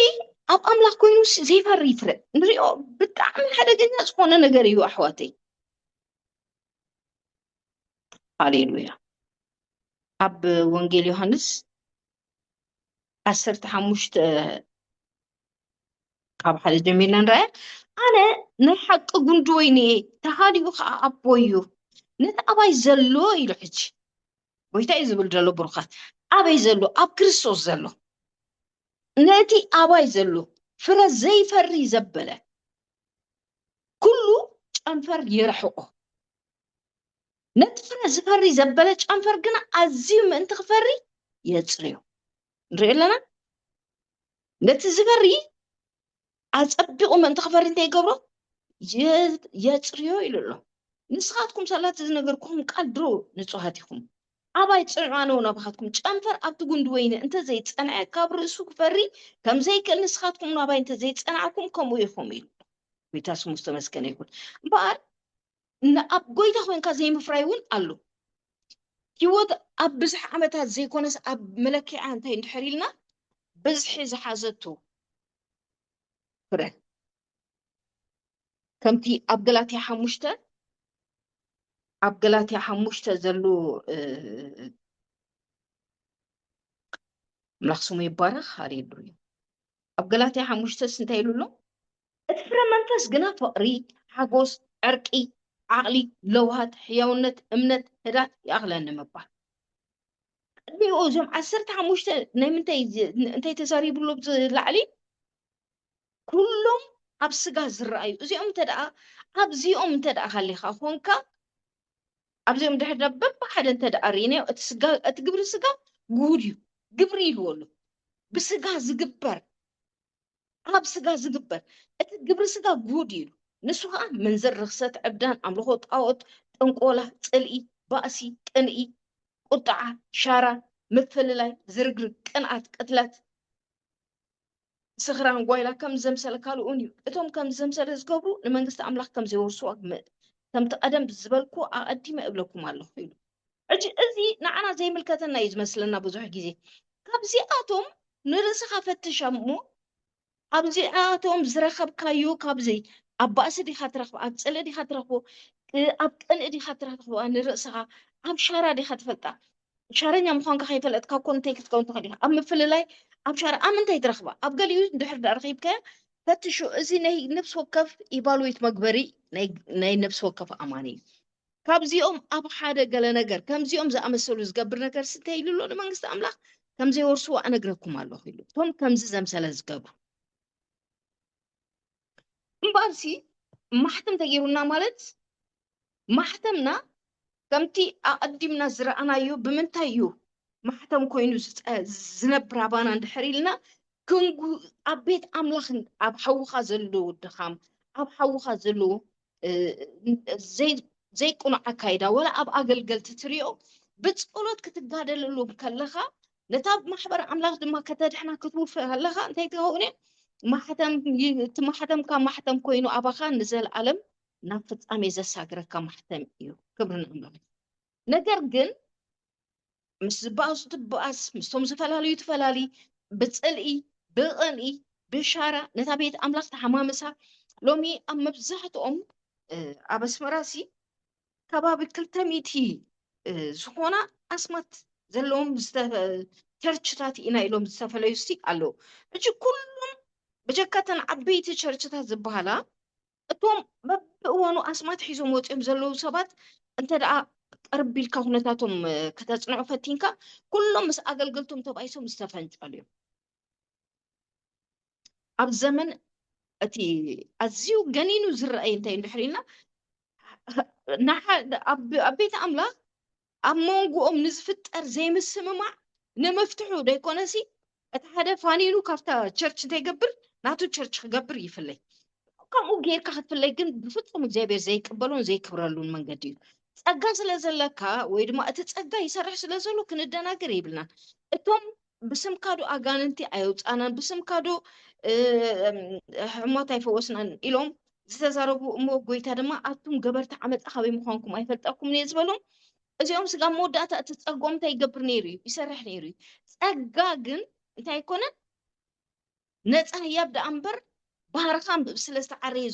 ኣብ ኣምላኽ ኮይኑ ዘይፈሪ ይፍረድ። ንሪኦ ብጣዕሚ ሓደገኛ ዝኾነ ነገር እዩ ኣሕዋተይ። ሃሌሉያ። ኣብ ወንጌል ዮሃንስ 15 ካብ ሓደ ጀሚርና ንርአያ ኣነ ናይ ሓቂ ጉንዲ ወይኒ እየ ተሃልዩ ከዓ ኣቦ እዩ ነቲ ኣባይ ዘሎ ኢሉ። ሕጂ ጎይታ እዩ ዝብል ዘሎ ብሩኻት ኣበይ ዘሎ? ኣብ ክርስቶስ ዘሎ ነቲ ኣባይ ዘሎ ፍረ ዘይፈሪ ዘበለ ኩሉ ጨንፈር ይረሕቆ። ነቲ ፍረ ዝፈሪ ዘበለ ጨንፈር ግና ኣዝዩ ምእንቲ ክፈሪ የፅርዮ። ንሪኦ ኣለና ነቲ ዝፈሪ ኣፀቢቑ ምእንቲ ክፈሪ እንታይ ይገብሮ? የፅርዮ ኢሉ ኣሎ። ንስኻትኩም ሰላት ዝነገርኩም ቃል ድሮ ንፁሃት ኢኹም ኣባይ ፅንዕዋነው ናባኻትኩም ጨንፈር ኣብቲ ጉንዲ ወይኒ እንተዘይፀንዐ ካብ ርእሱ ክፈሪ ከምዘይክእል ንስኻትኩም ናባይ እንተዘይፀንዓኩም ከምኡ ኢኹም ኢሉ። ጎይታ ስሙ ዝተመስገነ ይኹን እምበኣር ኣብ ጎይታ ኮይንካ ዘይምፍራይ እውን ኣሎ። ሂወት ኣብ ብዙሕ ዓመታት ዘይኮነስ ኣብ መለክዓ እንታይ እንድሕር ኢልና ብዝሒ ዝሓዘቱ ፍረ ከምቲ ኣብ ገላትያ 5 ዘሎ ኣምላኽ ስሙ ይባረኽ። ሃሌሉያ። ኣብ ገላትያ 5 እንታይ ኢሉ ኣሎ? እቲ ፍረ መንፈስ ግና ፍቕሪ፣ ሓጎስ፣ ዕርቂ፣ ዓቕሊ፣ ለውሃት፣ ሕያውነት፣ እምነት፣ ህዳት ይኣኽለኒ ምባል። ቅድሚኡ እዞም 15 ናይ እንታይ ተዛሪብሎ ብላዕሊ ኩሎም ኣብ ስጋ ዝረኣዩ እዚኦም ኣብዚኦም እንተደኣ ካሊኻ ኮንካ ኣብዚኦም ድሕር በብሓደ እንተደኣ ርኢናዮ እቲ ግብሪ ስጋ ጉድ እዩ ግብሪ ኢልዎ ኣሎ። ብስጋ ዝግበር ኣብ ስጋ ዝግበር እቲ ግብሪ ስጋ ጉድ ኢሉ ንሱ ከዓ መንዘር፣ ርክሰት፣ ዕብዳን፣ ኣምልኾ ጣዖት፣ ጥንቆላ፣ ፅልኢ፣ ባእሲ፣ ቅንኢ፣ ቁጣዓ፣ ሻራ፣ ምፍልላይ፣ ዝርግርግ፣ ቅንዓት፣ ቅትለት፣ ስኽራን፣ ጓይላ ከም ዘምሰለ ካልኡን እዩ። እቶም ከም ዘምሰለ ዝገብሩ ንመንግስቲ ኣምላኽ ከም ዘይወርስዋ ከምቲ ቀደም ዝበልኩ ኣቀዲመ እብለኩም ኣለኹ ኢሉ። ሕጂ እዚ ንዓና ዘይምልከተና እዩ ዝመስለና ብዙሕ ግዜ። ካብዚኣቶም ንርእስኻ ፈትሻ እሞ ኣብዚኣቶም ዝረኸብካዮ ካብዚ ኣብ ባእሲ ዲኻ ትረኽቦ፣ ኣብ ፅልኢ ዲኻ ትረኽቦ፣ ኣብ ቅንኢ ዲኻ ትረኽቦ፣ ንርእስኻ ኣብ ሻራ ዲኻ ትፈልጣ። ሻረኛ ምዃንካ ከይፈለጥካ እኮ እንታይ ክትከውን ትኽእል ኢኻ። ኣብ ምፍልላይ ኣብ ሻራ ኣብ ምንታይ ትረኽባ? ኣብ ገሊኡ ድሕር ዳ ረኺብካዮ ፈትሹ። እዚ ናይ ነፍሲ ወከፍ ኢቫሉዌት መግበሪ ናይ ነፍሲ ወከፍ ኣማኒ እዩ። ካብዚኦም ኣብ ሓደ ገለ ነገር ከምዚኦም ዝኣመሰሉ ዝገብር ነገር እንታይ ኢሉ ኣሎ? ንመንግስቲ ኣምላኽ ከምዘይወርስዎ ኣነግረኩም ኣለኹ ኢሉ። እቶም ከምዚ ዘምሰለ ዝገብሩ እምበኣርሲ ማሕተም ተገይሩና ማለት ማሕተምና ከምቲ ኣቀዲምና ዝረኣናዮ ብምንታይ እዩ ማሕተም ኮይኑ ዝነብር ኣባና እንድሕር ኢልና ክንጉ ኣብ ቤት ኣምላኽ ኣብ ሓውኻ ዘሎ ድኻም أب حوخا زلو زي كونو عكايدا ولا أب أقل تتريو بتصقلت كتقادل اللو بكاللخا نتاب محبر أملاخ دما كتادحنا كتوف هلخا انتي تهوني ما حتم كان محتم كوينو أباخا نزل علم نافت أميزة ساقرة كان محتم إيو كبرنا أملاخ نقر مس باس تباس مستوم زفلالي يتفلالي بتصلقي بقنقي بشارة نتابيت أملاخ تحمامسها لومي أما بزحتهم أبس مراسي كباب كلتميتي زخونا أسمت زلهم ترشتاتي إنا إلهم زفلايستي ألو بجي كلهم بجكتن عبيتي ترشتات زبالا أتوم ببقوانو أسمات حيزو موتهم زلو سبات انت دعا قربي الكهونتاتهم كتاصنعوا فتينكا كلهم مس أقلقلتهم تبعيسو مستفنج عليهم أب زمن أتي أزيو جنينو زرعين تاين بحرينا نحا أبيت أملا أمونغو نزفتر زي مسممع نمفتحو دايكونسي أتحدا فانينو كافتا تشرش تيقبر ناتو تشرش قبر يفلي كم غير كحتفلي ግን بفطم እግዚአብሔር ዘይቀበሉን ዘይክብረሉን መንገድ እዩ ጸጋ ስለዘለካ ወይ ድማ እቲ ጸጋ ይሰርሕ ስለዘሎ ክንደናገር ይብልና እቶም ብስምካዶ አጋንንቲ አይውጣናን ብስምካዶ ሕሞት አይፈወስናን ኢሎም ዝተዛረቡ እሞ ጎይታ ድማ አቱም ገበርታ ዓመፃ ካበይ ምዃንኩም አይፈልጠኩም ነው ዝበሎም እዚኦም ስጋ መወዳእታ እቲ ጸጎም እንታይ ይገብር ነይሩ እዩ ይሰርሕ ነይሩ እዩ ጸጋ ግን እንታይ ኮነ ነፃ ያብዳ እምበር ባህርኻን ስለስተዓረየ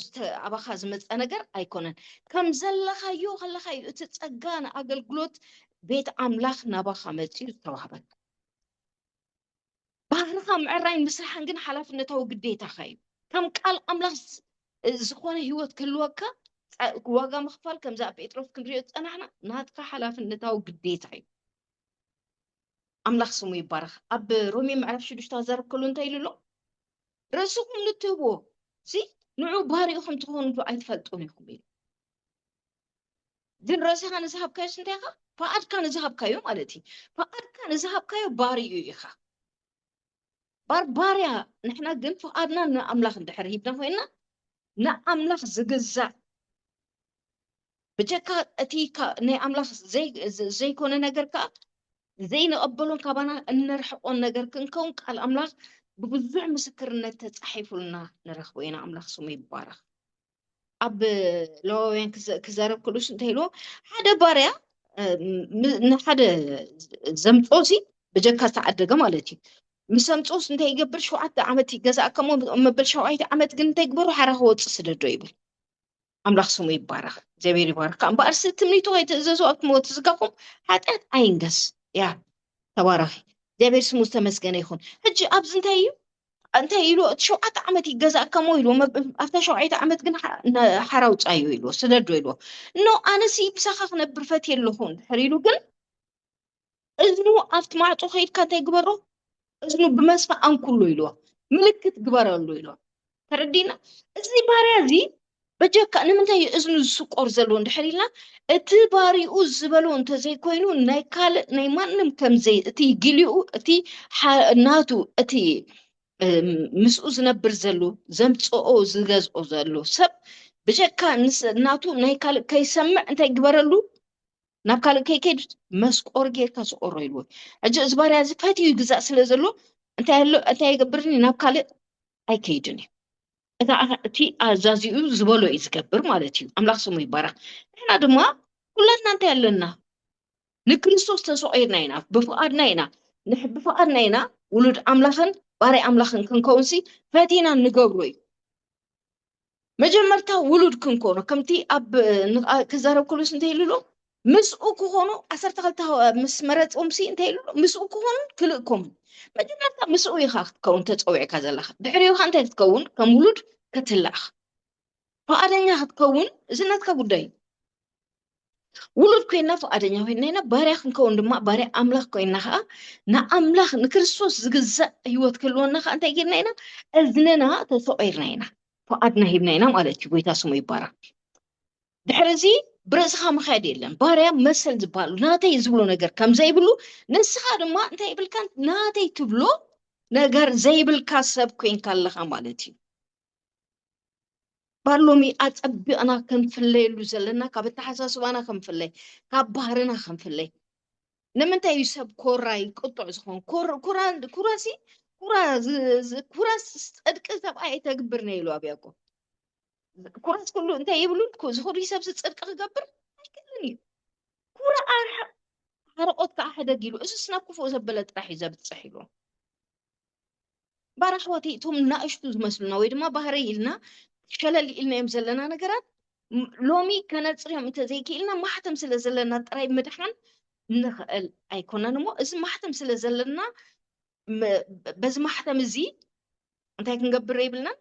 አባኻ ዝመፀ ነገር አይኮነን ከም ዘለኻዮ ከለኻዮ እቲ ጸጋን አገልግሎት ቤት አምላኽ ናባኻ መፅኡ ዝተዋህበክ ባህርኻ ምዕራይ ምስራሕን ግን ሓላፍነታዊ ግዴታኻ እዩ ከም ቃል አምላኽ ዝኾነ ህይወት ክህልወካ ዋጋ ምኽፋል ከምዛ ጴጥሮስ ክንሪኦ ፀናሕና ናትካ ሓላፍነታዊ ግዴታ እዩ አምላኽ ስሙ ይባረኽ ኣብ ሮሜ ምዕራፍ 6 ዘረብ ከሉ እንታይ ኢሉ ኣሎ رزقكم نتبو زي نوع باريكم تكونوا أيتفلتون يكم إيه دين رزقنا نذهب كايس نتاعها فأد كان نذهب كايو مالتي فأد كان نذهب كايو باريو يخا باريا نحنا دين فأدنا نأملاخ ندحرهيبنا فإنا نأملاخ زجزا بجكا أتيكا نأملاخ زي كون نجركا زي نقبلون كبانا نرحقون نجركن كون قال أملاخ ببزع مسكرنا تتصحيفلنا نرخوينا أملاخ سمي ببارخ أب لو يعني كزارب كلوش انتهيلو حدا باريا حدا زمتوسي بجكا تعدق مالتي مسمتوس انتهي يقبر شو عدى عمتي جزاء كمو مبل شو عيد عمت قنت يقبرو حرا هو تصد الدويبل أملاخ سمي ببارخ زبيري بارخ كان بارس تمنيتو هاي تزازو أكمو تزقاكم حتى أينجس يا تبارخي زبير سمو تمسكن يخون هجي أبز انت يلو شو عمت يجزا كمو يلو أفتح شو عيد عمت جن حراوت أيو يلو سددو يلو نو أنا سي بسخخ نبر فتي اللهون حريلو جن إذنو أفت معطو خير كانت يقبرو إذنو بمسفى أن كله يلو ملكت قبرو يلو تردينا إذني باريازي بجاك أنا من تاي إذنو السوق أرزلون حريلا اتباري أزبلون تزي كوينو نايكال نايمان كم زي اتي جليو اتي ناتو اتي مسؤول زنبر زلو زمتصو زغزو زلو سب بجكا ناتو نايكال كي سمع انت يقبرلو نابكال كي كيد مسقور جيركا سقور يلو اجي زباري ازي فاتي يغزا سلازلو انت يقبرني نابكال اي كيدني تي ازازيو زبولو يزكبر مالتي املاك سمو يبارك احنا دما كلنا انت يلنا نكريستوس تسوعيرنا هنا بفؤادنا هنا نحب بفؤادنا هنا ولد املاخن باري أملاخن كنكونسي فاتينا نقبروي مجمرتا ولود كنكونو كمتي أب كزارب كلوس انتهيلو مسؤو كهونو أسر تغلتا مسمرت أمسي انتهيلو مسؤو كهونو كلكم مجمرتا مسؤو يخاخ تكون تتقوعي كازالخ دحريو خانتا تتكون كمولود كتلاخ فأدنيا هتكون زنات كبوداي ولود كوينا فأدنيا هنا باري خنكون دما باري أملاخ كوينا نا أملاخ نكرسوس زغزا هيوت كلونا أنت يجينا أذننا تسويرنا هنا فأدنا هبنا هنا مالتي بيتا سمو يبارك دحرزي برزخا مخاد يلن باري مسل زبالو ناتي يزبلو نجر كم زي بلو نسخا دما أنت يبل كانت ناتي تبلو نجر زي بالكاسب كوين كاللخا مالتي بارلومي أتبي أنا كم في الليل وزلنا كابت حساس وأنا كم في الليل كبارنا كم في الليل نمنتا يسب كوراي قطع زخون كوراسي كوراس أدك تبقى يتقبرنا يلو أبيكو كوراس كله أنت يبلون زخور يسب صدق قبر كلني كورا حرقت كأحد جيلو أساسنا كفو زبلت راح يزبط صحيلو بارحواتي توم ناقشتو زمسلنا ويدما بحري إلنا شلل إلنا يمزلنا نقرات لومي كانت صريحة متزيكي إلنا ما حتم سلا زلنا تراي مدحن نخل أيكونا نمو إذا ما حتم سلا زلنا بز ما حتم زي أنت هيك نقبر ريبلنا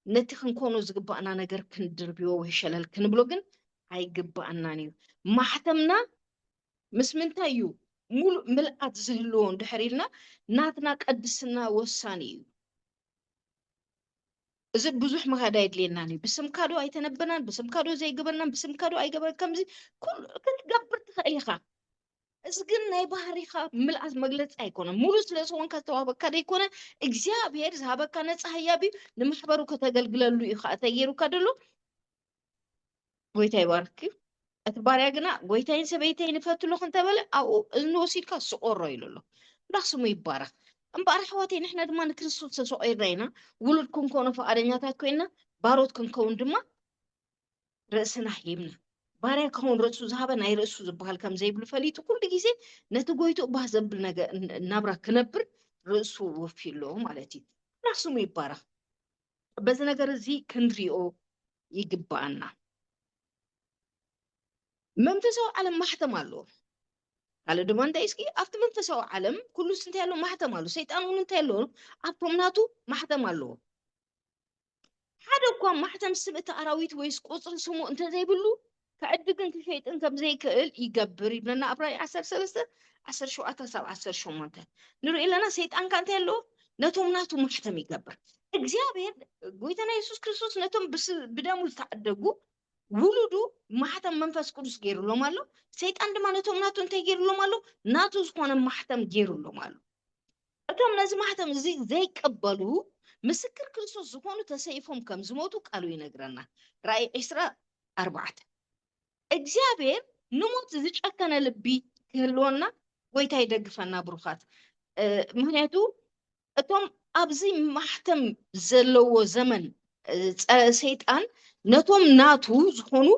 نتخن كونو زقبأنا نقر كندربيو وشلل كنبلوغن هاي قبأنا نيو ما حتمنا مس منتايو مول ملأت زهلون دحريلنا ناتنا قدسنا وسانيو إذا بزح ما هذا يدلينا ني بسم كادو أي تنبنا بسم كادو زي قبلنا بسم كادو أي قبل كم زي كل كنت قبرت خليخا إذا قلنا يبهريخا ملأت مجلس أيقونة مولوس لسوان كتوابا كده يكونه إجزاء بير زهابا كانت صحيابي لما حبرو كتقلقلوا يخا تغيرو كدلو ويتاي واركي أتباري أجنا ويتاين سبيتين فتلو خنتا بلا أو إنه سيركا سؤر يلولو رخصو يبارك أمبارح حواتي نحنا دمان كريستوس سؤال رينا ولد كون كون فأرنيا تاكوينا باروت كون كون دما رأسنا حيمنا بارا كون رأسو زهابا ناي رأسو زبال كم زي بلفليتو كل جيزي نتقويتو بحزب نبرا كنبر رأسو وفيلو مالتي رخصو يبارك بس نجر زي كندريو يجبانا منفسو على محتمالو على دمان دايسكي أفت منفسو علم كل سنتي له محتمالو سيطان وننتي له أفهمناتو محتمالو هذا كون محتم سبت أراويت ويس قصر سمو أنت زي بلو كأدقن كشيت إنكم زي كقل يقبر يبننا أبراي 10 10 شو أتصاب 10 شو منته نرو إلا أنا سيت أنك أنت له نتوم ناتو محتم يقبر እግዚአብሔር ጎይታና ኢየሱስ ክርስቶስ ነቶም ብደሙ ዝተዓደጉ ውሉዱ ማሕተም መንፈስ ቅዱስ ገይሩሎም ኣሎ ሰይጣን ድማ ነቶም ናቱ እንታይ ገይሩሎም ኣሎ ናቱ ዝኾነ ማሕተም ገይሩሎም ኣሎ እቶም ነዚ ማሕተም እዚ ዘይቀበሉ ምስክር ክርስቶስ ዝኾኑ ተሰይፎም ከም ዝሞቱ ቃሉ ይነግረና ራእይ 14 እግዚአብሔር ንሞት ዝጨከነ ልቢ ክህልወና ጎይታ ይደግፈና ብሩኻት ምክንያቱ እቶም ኣብዚ ማሕተም ዘለዎ ዘመን ሰይጣን ነቶም ናቱ ዝኾኑ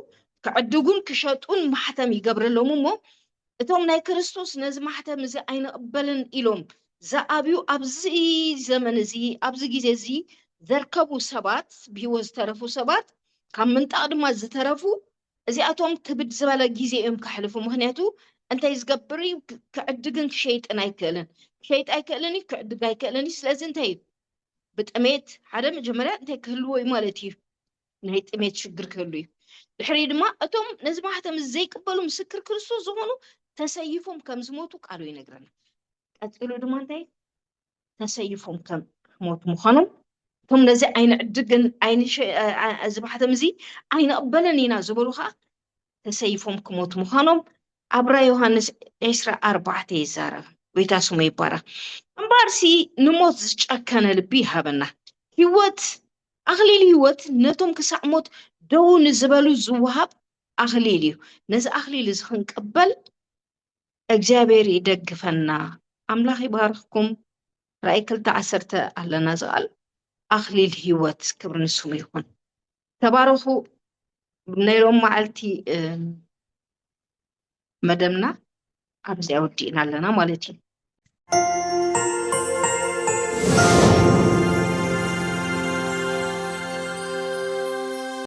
ክዕድጉን ክሸጡን ማሕተም ይገብረሎም እሞ እቶም ናይ ክርስቶስ ነዚ ማሕተም እዚ ኣይንቕበልን ኢሎም ዝኣብዩ ኣብዚ ዘመን እዚ ኣብዚ ግዜ እዚ ዘርከቡ ሰባት ብሂወት ዝተረፉ ሰባት ካብ ምንጣቕ ድማ ዝተረፉ እዚኣቶም ክብድ ዝበለ ግዜ እዮም ክሕልፉ ምክንያቱ እንታይ ዝገብር እዩ ክዕድግን ክሸይጥን ኣይክእልን كشيت أكلني كدقاي كلني سلازم تايب بتأميت حدا مجمرة أنت كهلوي مالتي نهيت أميت شجر كهلوي الحريد ما أتوم نزم حتى مزيك قبلوا مسكر كريستوس زغنوا تسيفهم كم زموتوا قالوا ينقرنا أتقولوا دمان تاي تسيفهم كم موت مخانم ثم نزع عين عدقن عين شيء زم حتى مزي عين قبلني نازبروها تسيفهم كموت مخانم عبر يوحنس 14 يزاره ويتا سمو يبارا امبارسي نموت زجاكنا لبي هابنا هيوت أغليل هيوت نتوم كسعموت دو نزبالو زوهاب أغليليو نز أغليل زخن قبل أجابير يدقفنا أملاخ يبارككم رأيك التعسرت على نزال أغليل هيوت كبر نسوم يكون تبارخو بنيرون معلتي مدمنا أبزي أودينا لنا مالتي